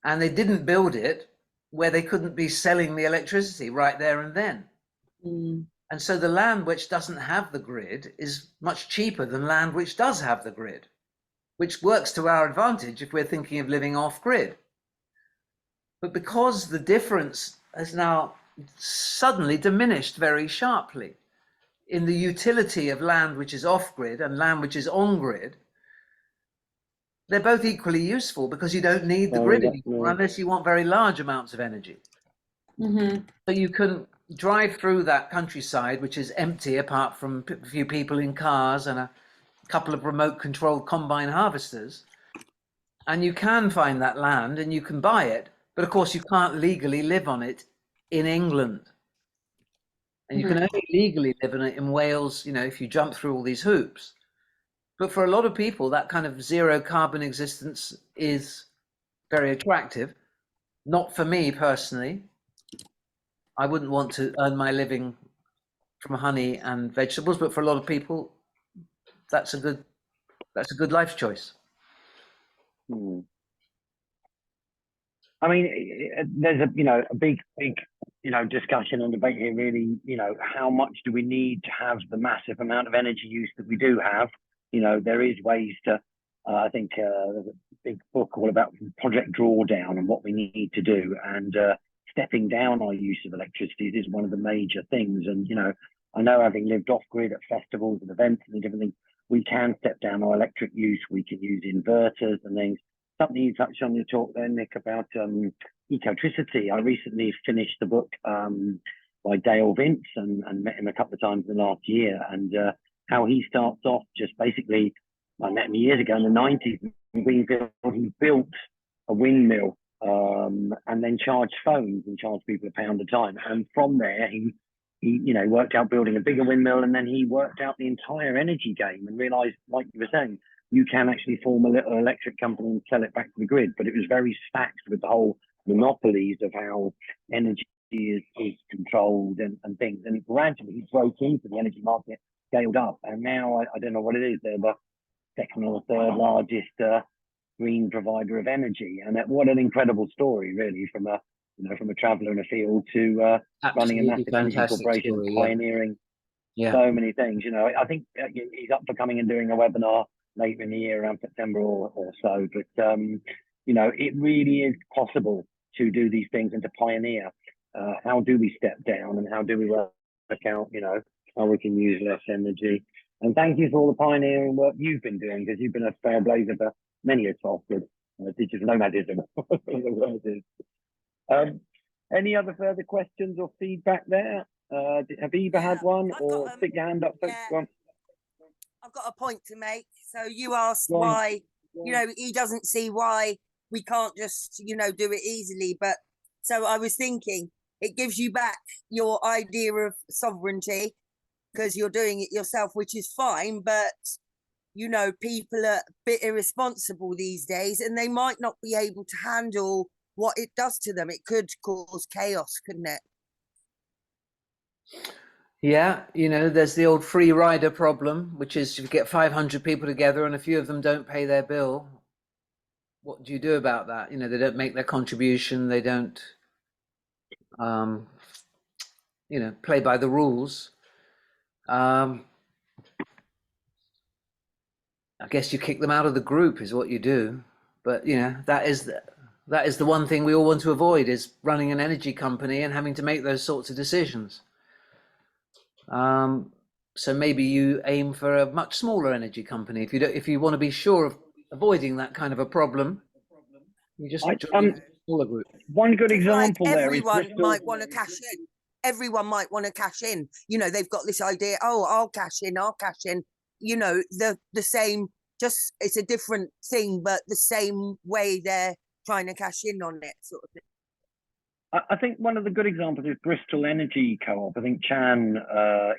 And they didn't build it where they couldn't be selling the electricity right there and then. And so the land which doesn't have the grid is much cheaper than land which does have the grid, which works to our advantage if we're thinking of living off grid. But because the difference has now suddenly diminished very sharply in the utility of land which is off grid and land which is on grid, they're both equally useful because you don't need the grid anymore unless you want very large amounts of energy. So you can drive through that countryside, which is empty apart from a few people in cars and a couple of remote controlled combine harvesters, and you can find that land and you can buy it, but of course you can't legally live on it in England, and you can only legally live on it in Wales, if you jump through all these hoops. But for a lot of people, that kind of zero carbon existence is very attractive. Not for me personally. I wouldn't want to earn my living from honey and vegetables, but for a lot of people, that's a good life choice. I mean, there's a big discussion and debate here. Really, how much do we need to have the massive amount of energy use that we do have? There is ways to. I think there's a big book all about Project Drawdown and what we need to do, and stepping down our use of electricity is one of the major things. And I know, having lived off grid at festivals and events and different things, we can step down our electric use. We can use inverters and things. Something you touched on your talk there, Nick, about ecotricity. I recently finished the book by Dale Vince and met him a couple of times in the last year, and how he starts off just basically, I met him years ago in the 90s, he built a windmill and then charged phones and charged people £1 a time. And from there, he worked out building a bigger windmill, and then he worked out the entire energy game and realized, like you were saying, you can actually form a little electric company and sell it back to the grid. But it was very stacked with the whole monopolies of how energy is controlled and things. And gradually he broke into the energy market, scaled up, and now I don't know what it is. They're the second or third largest green provider of energy. And what an incredible story, really, from a traveller in a field to running a massive energy corporation, story, pioneering so many things. I think he's up for coming and doing a webinar later in the year around September or so. But it really is possible to do these things and to pioneer. How do we step down and how do we work out, how we can use less energy? And thank you for all the pioneering work you've been doing, because you've been a trailblazer for many a talk with digital nomadism. Any other further questions or feedback there? Have Eva had one, or stick your hand up? I've got a point to make. So you asked why, he doesn't see why we can't just, do it easily. But so I was thinking, it gives you back your idea of sovereignty because you're doing it yourself, which is fine. But, people are a bit irresponsible these days and they might not be able to handle what it does to them. It could cause chaos, couldn't it? Yeah, there's the old free rider problem, which is if you get 500 people together and a few of them don't pay their bill, what do you do about that? They don't make their contribution, they don't, play by the rules. I guess you kick them out of the group is what you do. But, that is the one thing we all want to avoid, is running an energy company and having to make those sorts of decisions. So maybe you aim for a much smaller energy company. If you want to be sure of avoiding that kind of a problem, you just join a smaller group. One good example there is everyone might want to cash in. Everyone might want to cash in. They've got this idea, I'll cash in. The same, just it's a different thing, but the same way they're trying to cash in on it, sort of thing. I think one of the good examples is Bristol Energy Co-op. I think Chan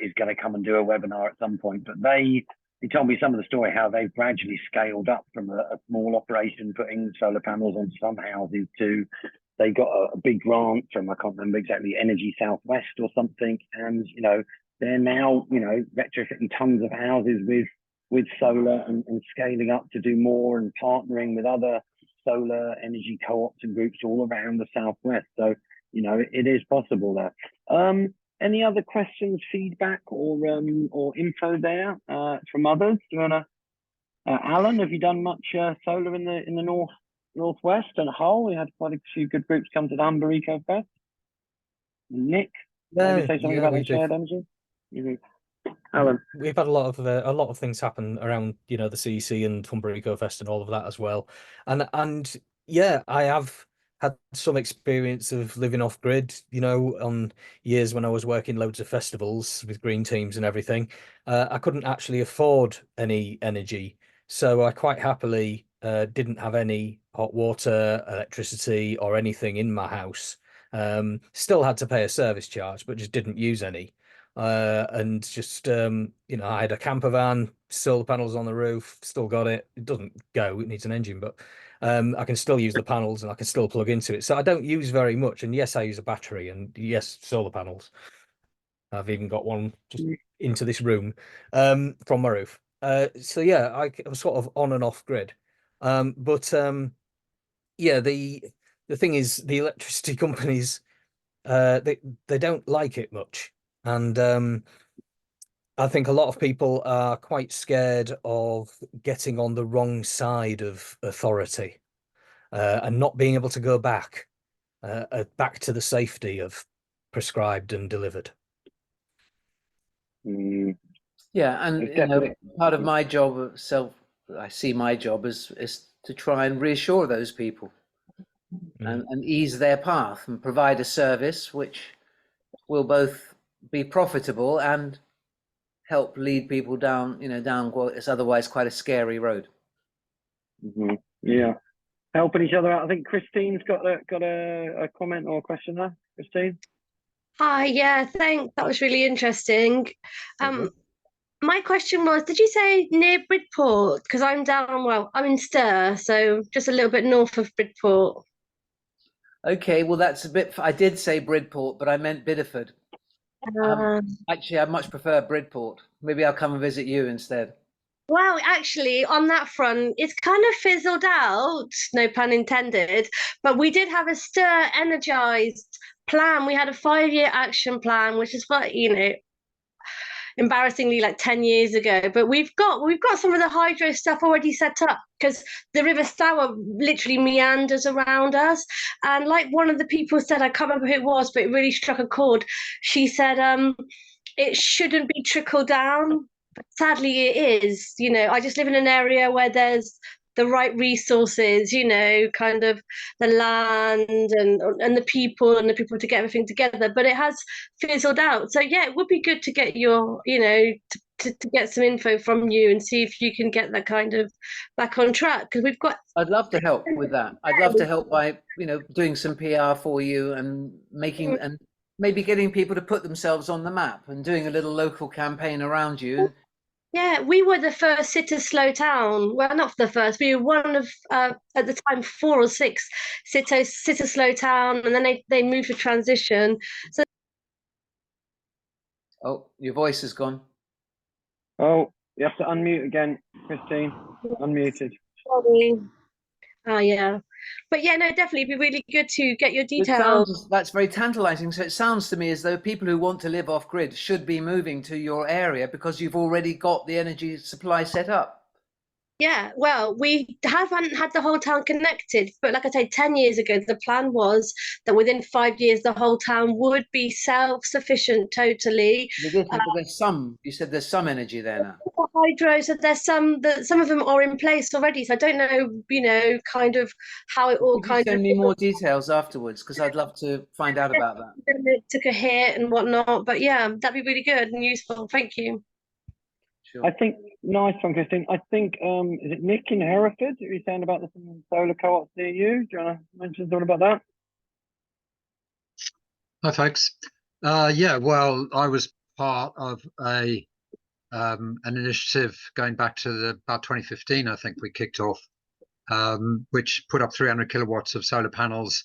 is going to come and do a webinar at some point, but he told me some of the story, how they've gradually scaled up from a small operation putting solar panels on some houses to they got a big grant from, I can't remember exactly, Energy Southwest or something. And, they're now, retrofitting tons of houses with solar and scaling up to do more and partnering with other solar energy co-ops and groups all around the Southwest. So, it is possible there. Any other questions, feedback, or info there from others? Do you want to, Alan, have you done much solar in the Northwest and Hull? We had quite a few good groups come to the Humber Eco Fest. Nick, maybe say something about the shared energy. Alan, we've had a lot of things happen around the CEC and Humber Eco Fest and all of that as well, and yeah, I have had some experience of living off grid, on years when I was working loads of festivals with green teams and everything. I couldn't actually afford any energy, so I quite happily didn't have any hot water, electricity or anything in my house. Still had to pay a service charge, but just didn't use any. And just I had a camper van, solar panels on the roof, still got it. It doesn't go, it needs an engine, but I can still use the panels and I can still plug into it. So I don't use very much. And yes, I use a battery, and yes, solar panels. I've even got one just into this room from my roof. So yeah, I'm sort of on and off grid. But yeah, the thing is, the electricity companies, they don't like it much. And I think a lot of people are quite scared of getting on the wrong side of authority and not being able to go back to the safety of prescribed and delivered. Yeah, and part of my job, I see my job is to try and reassure those people and ease their path and provide a service which will both be profitable and help lead people down what is otherwise quite a scary road. Yeah, helping each other out. I think Christine's got a comment or a question there. Christine. Hi, yeah, thanks. That was really interesting. my question was, did you say near Bridport? Because I'm down, well, I'm in Stir, so just a little bit north of Bridport. Okay, well, that's a bit. I did say Bridport, but I meant Bideford. Actually, I much prefer Bridport. Maybe I'll come and visit you instead. Well, actually, on that front, it's kind of fizzled out, no pun intended, but we did have a Stir energized plan. We had a 5-year action plan, which is what, embarrassingly like 10 years ago, but we've got some of the hydro stuff already set up because the River Stour literally meanders around us. And like one of the people said, I can't remember who it was, but it really struck a chord. She said it shouldn't be trickled down, but sadly it is. I just live in an area where there's the right resources, kind of the land and the people to get everything together, but it has fizzled out. So yeah, it would be good to get your, to get some info from you and see if you can get that kind of back on track, because we've got. I'd love to help with that. I'd love to help by, doing some PR for you and making, and maybe getting people to put themselves on the map and doing a little local campaign around you. Yeah, we were the first sitter slow town. Well, not the first. We were one of, at the time, 4 or 6 sitter slow town, and then they moved to transition. So. Oh, your voice is gone. Oh, you have to unmute again, Christine. Unmuted. Sorry. Oh yeah, but yeah, no, definitely it'd be really good to get your details. That's very tantalizing. So it sounds to me as though people who want to live off grid should be moving to your area because you've already got the energy supply set up. Yeah, well, we haven't had the whole town connected, but like I say, 10 years ago, the plan was that within 5 years, the whole town would be self-sufficient totally. But there's some, you said there's some energy there now. Hydro, so there's some of them are in place already. So I don't know, kind of how it all kind of. Send me more details afterwards because I'd love to find out about that. It took a hit and whatnot, but yeah, that'd be really good and useful. Thank you. Sure. I think, nice one, Christine. I think, is it Nick in Hereford? Are you saying about the solar co-ops near you? Do you want to mention something about that? Hi, folks. Yeah, well, I was part of an initiative going back to about 2015, I think we kicked off, which put up 300 kilowatts of solar panels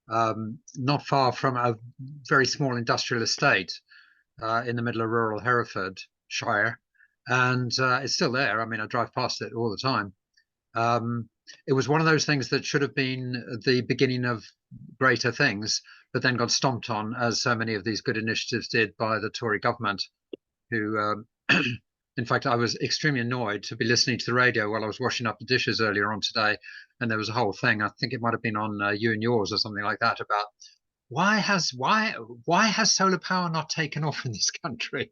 not far from a very small industrial estate in the middle of rural Herefordshire. And it's still there. I mean, I drive past it all the time. It was one of those things that should have been the beginning of greater things, but then got stomped on, as so many of these good initiatives did, by the Tory government, who, in fact, I was extremely annoyed to be listening to the radio while I was washing up the dishes earlier on today. And there was a whole thing, I think it might have been on You and Yours or something like that, about why has solar power not taken off in this country?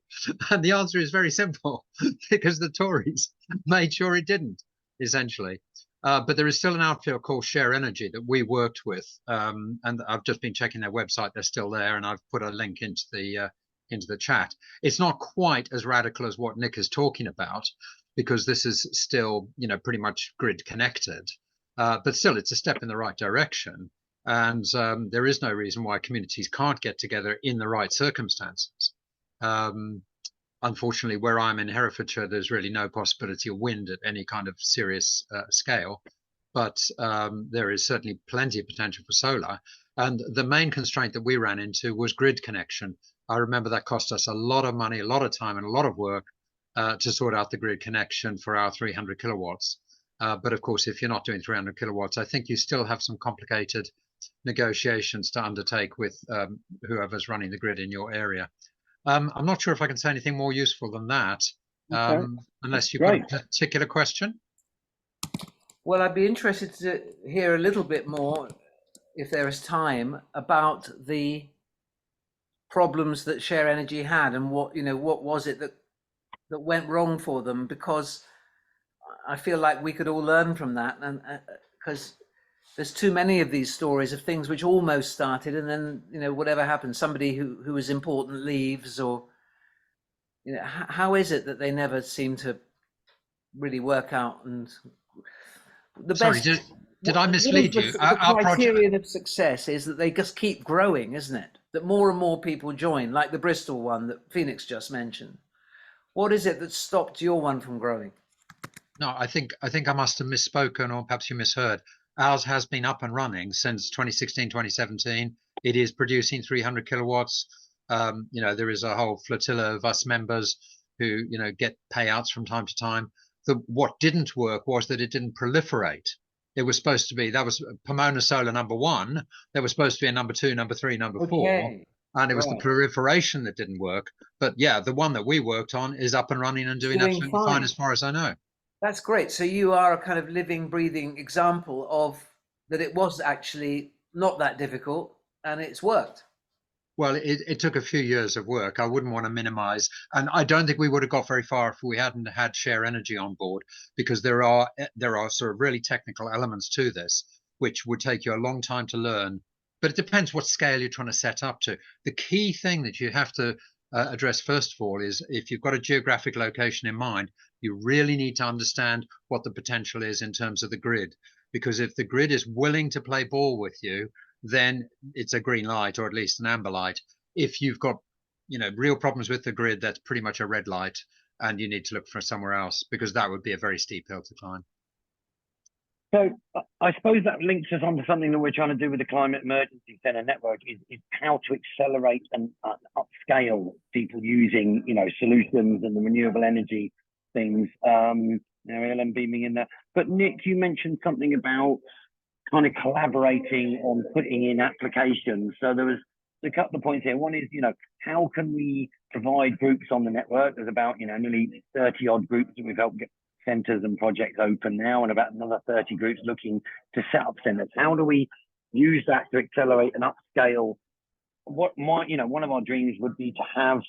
And the answer is very simple, because the Tories made sure it didn't, essentially. But there is still an outfit called Share Energy that we worked with, and I've just been checking their website. They're still there, and I've put a link into the chat. It's not quite as radical as what Nick is talking about, because this is still, pretty much grid connected, but still it's a step in the right direction. And there is no reason why communities can't get together in the right circumstances. Unfortunately, where I'm in Herefordshire, there's really no possibility of wind at any kind of serious scale, but there is certainly plenty of potential for solar. And the main constraint that we ran into was grid connection. I remember that cost us a lot of money, a lot of time, and a lot of work to sort out the grid connection for our 300 kilowatts. But of course, if you're not doing 300 kilowatts, I think you still have some complicated negotiations to undertake with whoever's running the grid in your area. I'm not sure if I can say anything more useful than that, unless you've got a particular question. Well, I'd be interested to hear a little bit more, if there is time, about the problems that Share Energy had and what was it that went wrong for them, because I feel like we could all learn from that, and because there's too many of these stories of things which almost started and then whatever happens, somebody who was important leaves, or how is it that they never seem to really work out? And the Sorry, best, did I mislead you? The criterion of success is that they just keep growing, isn't it? That more and more people join, like the Bristol one that Phoenix just mentioned. What is it that stopped your one from growing? No, I think I must have misspoken, or perhaps you misheard. Ours has been up and running since 2016, 2017. It is producing 300 kilowatts. There is a whole flotilla of us members who, get payouts from time to time. What didn't work was that it didn't proliferate. It was supposed to be, that was Pomona Solar number 1. There was supposed to be a number 2, number 3, number 4. And it was the proliferation that didn't work. But yeah, the one that we worked on is up and running and doing absolutely fine as far as I know. That's great. So you are a kind of living, breathing example of that it was actually not that difficult and it's worked. Well, it took a few years of work. I wouldn't want to minimize. And I don't think we would have got very far if we hadn't had Share Energy on board, because there are sort of really technical elements to this, which would take you a long time to learn. But it depends what scale you're trying to set up to. The key thing that you have to address first of all is, if you've got a geographic location in mind, you really need to understand what the potential is in terms of the grid. Because if the grid is willing to play ball with you, then it's a green light, or at least an amber light. If you've got, real problems with the grid, that's pretty much a red light, and you need to look for somewhere else, because that would be a very steep hill to climb. So I suppose that links us onto something that we're trying to do with the Climate Emergency Centre network, is how to accelerate and upscale people using, solutions and the renewable energy things. Ellen beaming in there. But Nick, you mentioned something about kind of collaborating on putting in applications. So there was a couple of points here. One is, how can we provide groups on the network? There's about, nearly 30 odd groups that we've helped get centres and projects open now, and about another 30 groups looking to set up centres. How do we use that to accelerate and upscale? One of our dreams would be to have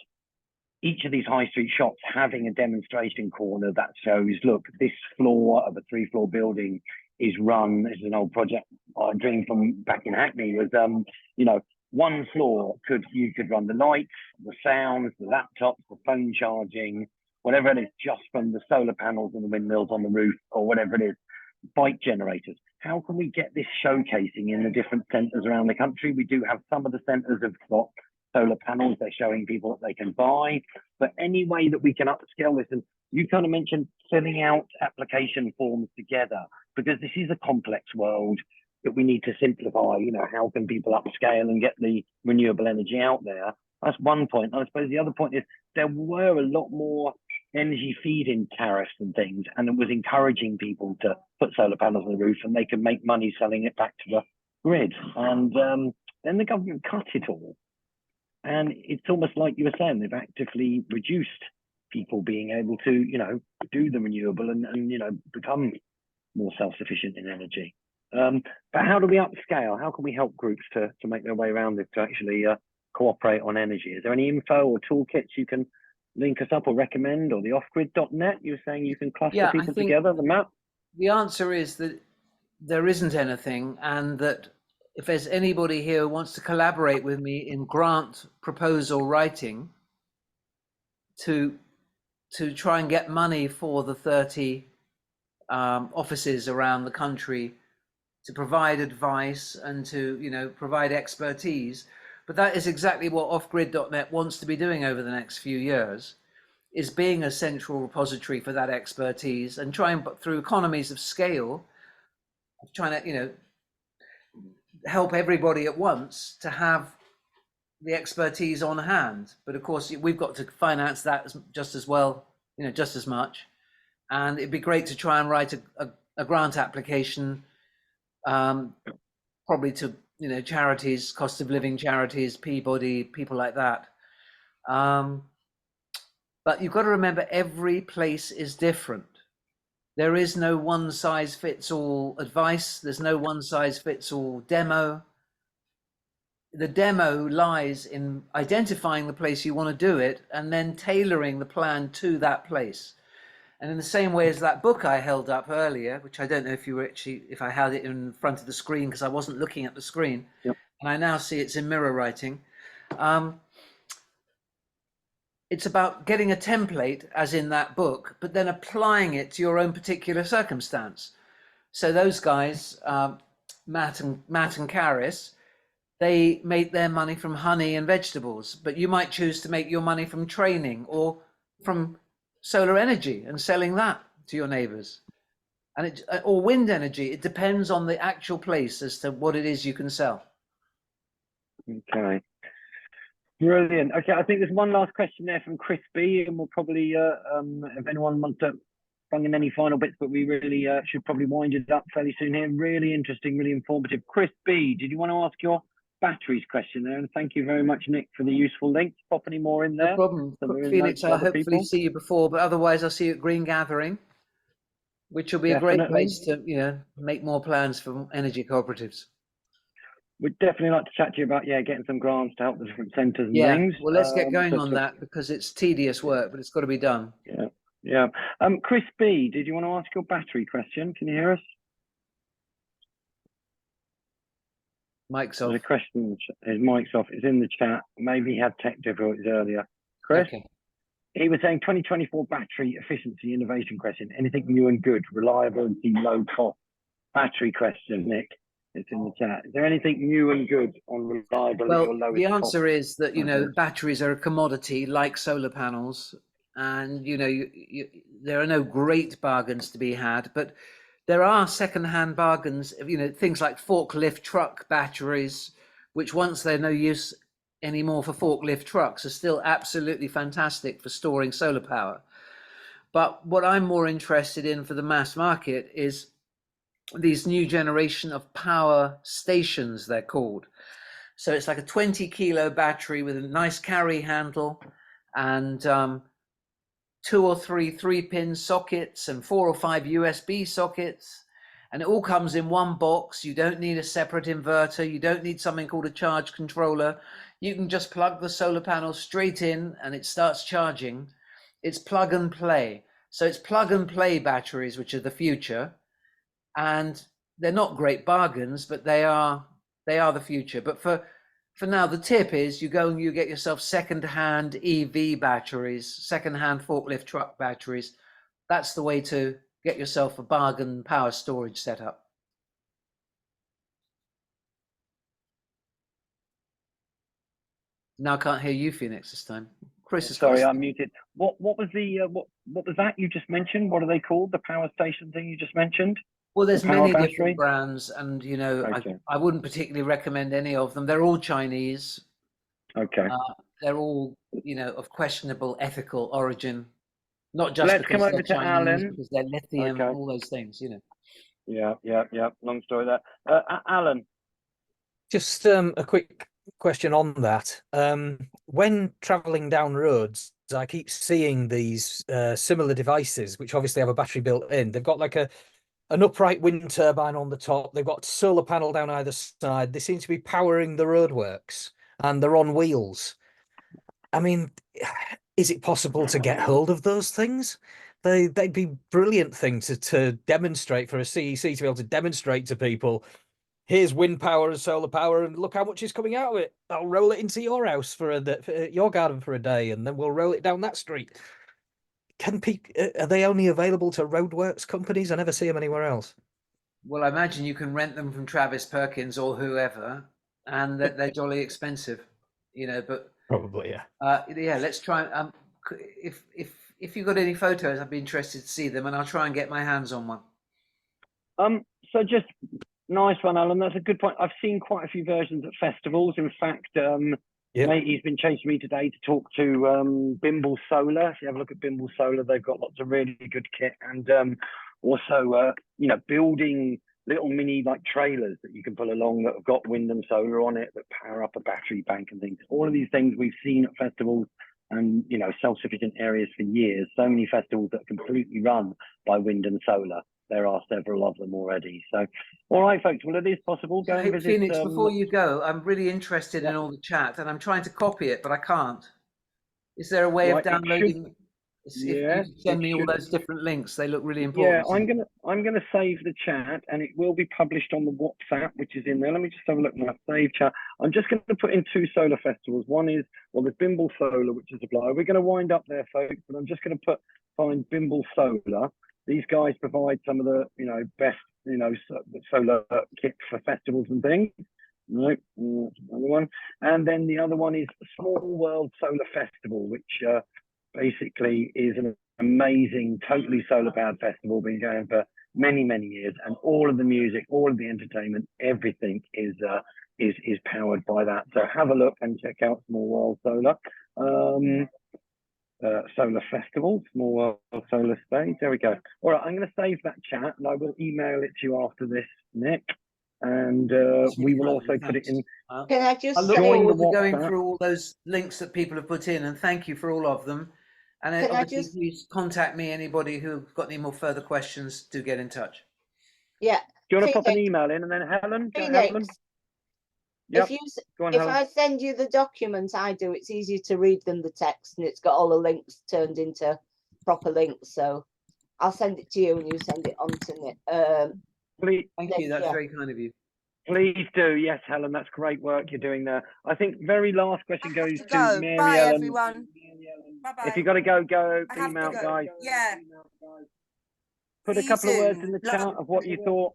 each of these high street shops having a demonstration corner that shows, look, this floor of a 3-floor building is run. This is an old project, our dream from back in Hackney was, one floor you could run the lights, the sounds, the laptops, the phone charging, whatever it is, just from the solar panels and the windmills on the roof, or whatever it is, bike generators. How can we get this showcasing in the different centres around the country? We do have some of the centres have got solar panels, they're showing people what they can buy, but any way that we can upscale this. And you kind of mentioned filling out application forms together, because this is a complex world that we need to simplify. How can people upscale and get the renewable energy out there? That's one point. I suppose the other point is there were a lot more energy feed-in tariffs and things, and it was encouraging people to put solar panels on the roof, and they could make money selling it back to the grid. And then the government cut it all. And it's almost like you were saying, they've actively reduced people being able to, do the renewable and become more self-sufficient in energy. But how do we upscale? How can we help groups to make their way around it, to actually cooperate on energy? Is there any info or toolkits you can link us up or recommend, or the offgrid.net? You were saying you can cluster people together, the map? The answer is that there isn't anything, and that if there's anybody here who wants to collaborate with me in grant proposal writing to try and get money for the 30 offices around the country to provide advice and to provide expertise, but that is exactly what offgrid.net wants to be doing over the next few years, is being a central repository for that expertise, and trying, through economies of scale, trying to help everybody at once to have the expertise on hand. But of course we've got to finance that just as well, just as much. And it'd be great to try and write a grant application, probably to charities, cost of living charities, Peabody, people like that. But you've got to remember, every place is different. There is no one size fits all advice. There's no one size fits all demo. The demo lies in identifying the place you want to do it, and then tailoring the plan to that place. And in the same way as that book I held up earlier, which I don't know if I held it in front of the screen, because I wasn't looking at the screen. Yep. And I now see it's in mirror writing. It's about getting a template, as in that book, but then applying it to your own particular circumstance. So those guys, Matt and Karis, they make their money from honey and vegetables, but you might choose to make your money from training, or from solar energy and selling that to your neighbors. And it, or wind energy. It depends on the actual place as to what it is you can sell. Okay. Brilliant. Okay, I think there's one last question there from Chris B, and we'll probably, if anyone wants to bring in any final bits, but we really should probably wind it up fairly soon here. Really interesting, really informative. Chris B, did you want to ask your batteries question there? And thank you very much, Nick, for the useful links. Pop any more in there? No problem. So we're in Phoenix, notes for I'll other hopefully people. see you before, but otherwise I'll see you at Green Gathering, which will be a great Definitely. place to, you know, make more plans for energy cooperatives. We'd definitely like to chat to you about, getting some grants to help the different centres and Yeah, things. well, let's get going so on that, because it's tedious work, but it's got to be done. Yeah. Chris B, did you want to ask your battery question? Can you hear us? Mike's off. The question, his mic's off, is in the chat. Maybe he had tech difficulties earlier. Chris? Okay. He was saying 2024 battery efficiency innovation question. Anything new and good, reliability, low cost battery question, Nick. It's in the chat. Is there anything new and good on reliability or Well, lowest the cost? answer is that, you know, batteries? batteries are a commodity like solar panels, and, you know, there are no great bargains to be had, but there are second-hand bargains, you know, things like forklift truck batteries, which once they're no use anymore for forklift trucks are still absolutely fantastic for storing solar power. But what I'm more interested in for the mass market is these new generation of power stations, they're called. So it's like a 20 kilo battery with a nice carry handle, and 2 or 3 3-pin sockets and 4 or 5 USB sockets. And it all comes in one box. You don't need a separate inverter. You don't need something called a charge controller. You can just plug the solar panel straight in and it starts charging. It's plug and play. So it's plug and play batteries, which are the future. And they're not great bargains, but they are the future. But for now, the tip is you go and you get yourself second-hand EV batteries, second-hand forklift truck batteries. That's the way to get yourself a bargain power storage setup. Now I can't hear you, Phoenix, this time. Chris is Sorry, I'm muted. What was the what was that you just mentioned? What are they called? The power station thing you just mentioned? Well, there's The power many battery? different brands, and you know, Okay. I wouldn't particularly recommend any of them. They're all Chinese. Okay. They're all, you know, of questionable ethical origin. Not just Let's because come over they're to Chinese, Alan. because they're lithium, Okay. all those things, you know. Yeah. Long story there. Alan. Just a quick question on that. When traveling down roads, I keep seeing these similar devices, which obviously have a battery built in. They've got like an upright wind turbine on the top. They've got solar panel down either side. They seem to be powering the roadworks, and they're on wheels. I mean, is it possible to get hold of those things? They'd be brilliant things to demonstrate for a CEC, to be able to demonstrate to people. Here's wind power and solar power, and look how much is coming out of it. I'll roll it into your house for your garden for a day, and then we'll roll it down that street. Can people? Are they only available to roadworks companies? I never see them anywhere else. Well, I imagine you can rent them from Travis Perkins or whoever, and that they're jolly expensive, you know. But Probably, yeah. yeah, let's try. If you've got any photos, I'd be interested to see them, and I'll try and get my hands on one. So just nice one, Alan. That's a good point. I've seen quite a few versions at festivals. In fact, Matey's been chasing me today to talk to Bimble Solar. If you have a look at Bimble Solar, they've got lots of really good kit, and also you know, building little mini like trailers that you can pull along that have got wind and solar on it that power up a battery bank and things. All of these things we've seen at festivals and, you know, self-sufficient areas for years. So many festivals that are completely run by wind and solar. There are several of them already. So, all right, folks. Well, it is possible. Go and Hey, visit. Phoenix, before you go, I'm really interested in all the chat, and I'm trying to copy it, but I can't. Is there a way of downloading? If you send me all those different links, they look really important. Yeah, I'm gonna save the chat, and it will be published on the WhatsApp, which is in there. Let me just have a look at my save chat. I'm just going to put in 2 solar festivals. One is, well, there's Bimble Solar, which is a supplier. We're going to wind up there, folks, but I'm just going to find Bimble Solar. These guys provide some of the, you know, best, you know, solar kit for festivals and things. Nope, another one. And then the other one is Small World Solar Festival, which basically is an amazing, totally solar powered festival, been going for many, many years, and all of the music, all of the entertainment, everything is powered by that. So have a look and check out Small World Solar. Solar Festival, Small World Solar Stage. There we go. All right, I'm going to save that chat and I will email it to you after this, Nick. And we will also put it in. Can I just I look say, forward to going through all those links that people have put in, and thank you for all of them. And Can I obviously, just- please contact me. Anybody who's got any more further questions, do get in touch. yeah, Do you want to pop an Phoenix, email in and then Helen? Phoenix, Helen? Yep. if you Go on, if Helen. I send you the documents I do, it's easier to read than the text, and it's got all the links turned into proper links. So I'll send it to you and you send it on to Nick. Please, Thank you. That's yeah. very kind of you. please do. Yes, Helen, that's great work you're doing there. I think very last question I have goes to to go. Mary Bye, Ellen. everyone. Bye-bye. If you got to go, I have email, to go. guys. Yeah. Put See a you couple of words soon. in the Love. chat of what you thought.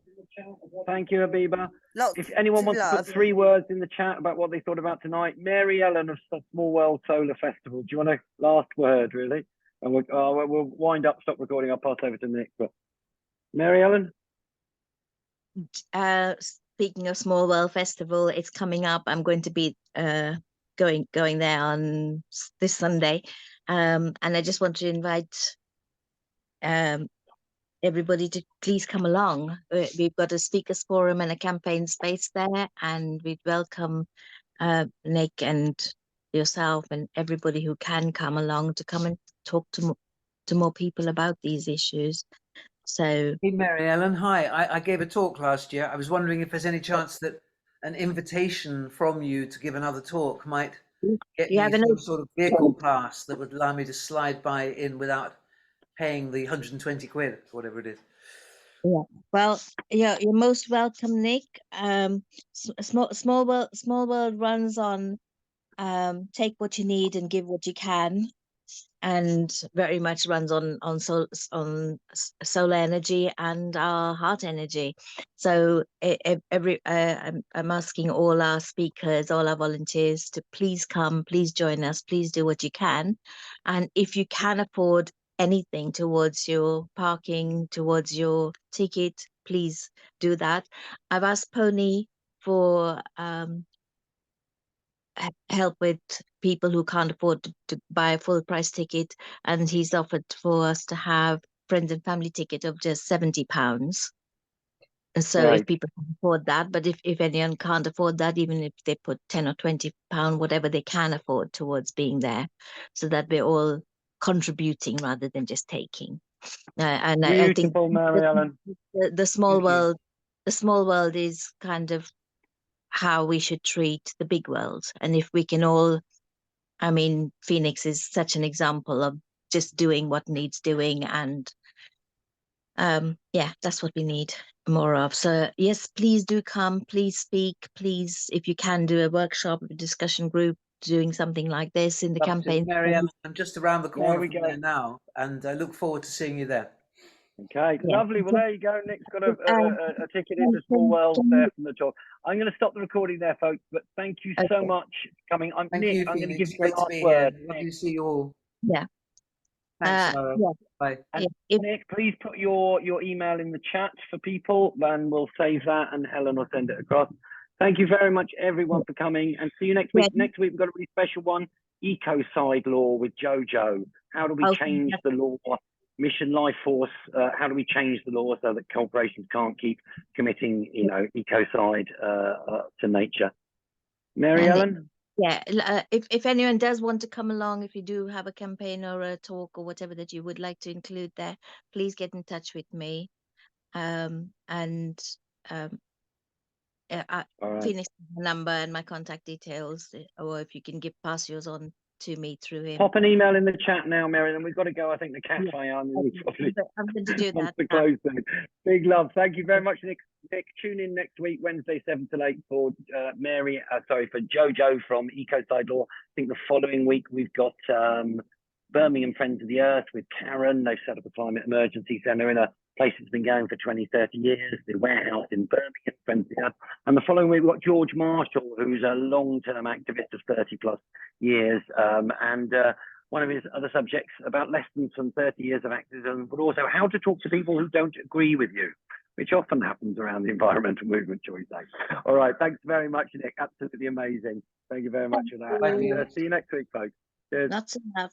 Thank you, Habiba. Lots If anyone of wants to love. put 3 words in the chat about what they thought about tonight, Mary Ellen of Small World Solar Festival. Do you want a last word, really? And we'll wind up, stop recording. I'll pass over to Nick. But Mary Ellen? Speaking of Small World Festival, it's coming up. I'm going to be going there on this Sunday, and I just want to invite everybody to please come along. We've got a speakers forum and a campaign space there, and we'd welcome Nick and yourself and everybody who can come along to come and talk to more people about these issues. So, Hey, Mary Ellen. Hi. I gave a talk last year. I was wondering if there's any chance that an invitation from you to give another talk might get you have me an some sort of vehicle pass that would allow me to slide by in without paying the 120 quid, whatever it is. Yeah, well, yeah, you're most welcome, Nick. Small World runs on take what you need and give what you can, and very much runs on solar energy and our heart energy. So I'm asking all our speakers, all our volunteers to please come, please join us, please do what you can, and if you can afford anything towards your parking, towards your ticket, please do that. I've asked Pony for help with people who can't afford to buy a full price ticket, and he's offered for us to have friends and family ticket of just £70. And so if people can afford that, but if anyone can't afford that, even if they put £10 or £20, whatever they can afford towards being there, so that we're all contributing rather than just taking. And I think Mary Ellen. the small world, is kind of how we should treat the big world. And if we can all, I mean, Phoenix is such an example of just doing what needs doing, and yeah, that's what we need more of. So yes, please do come, please speak, please, if you can, do a workshop, a discussion group, doing something like this in the campaign. Mary Ellen, I'm just around the corner from there now, and I look forward to seeing you there. Okay, Yeah. lovely. Well, there you go. Nick's got a ticket into Small World there from the talk. I'm going to stop the recording there, folks, but thank you so much for coming. Thank Nick, you, I'm going to Phoenix. give you the Great to last be word. here. Lovely to see you all. Yeah. Thanks, Laura. Yeah. Bye. And Nick, please put your email in the chat for people, then we'll save that and Helen will send it across. Thank you very much, everyone, for coming, and see you next week. Next week, we've got a really special one, Ecocide Law with Jojo. How do we change the law? Mission Life Force, how do we change the law so that corporations can't keep committing, ecocide to nature? Mary Ellen? Yeah, if anyone does want to come along, if you do have a campaign or a talk or whatever that you would like to include there, please get in touch with me. Phoenix number and my contact details, or if you can pass yours on to me through him. Pop an email in the chat now, Mary, and we've got to go. I think the cafe I'm going to do that. Close soon. Big love. Thank you very much, Nick. Tune in next week, Wednesday, 7 to 8 for for Jojo from Ecocide Law. I think the following week we've got Birmingham Friends of the Earth with Karen. They've set up a climate emergency centre in a place that's been going for 20, 30 years, the warehouse in Birmingham, Friends of the Earth. And the following week we've got George Marshall, who's a long-term activist of 30 plus years. one of his other subjects about lessons from 30 years of activism, but also how to talk to people who don't agree with you, which often happens around the environmental movement, shall we say. All right, thanks very much, Nick. Absolutely amazing. Thank you very much for that. Thank And, you. see you next week, folks. Cheers. Lots of love.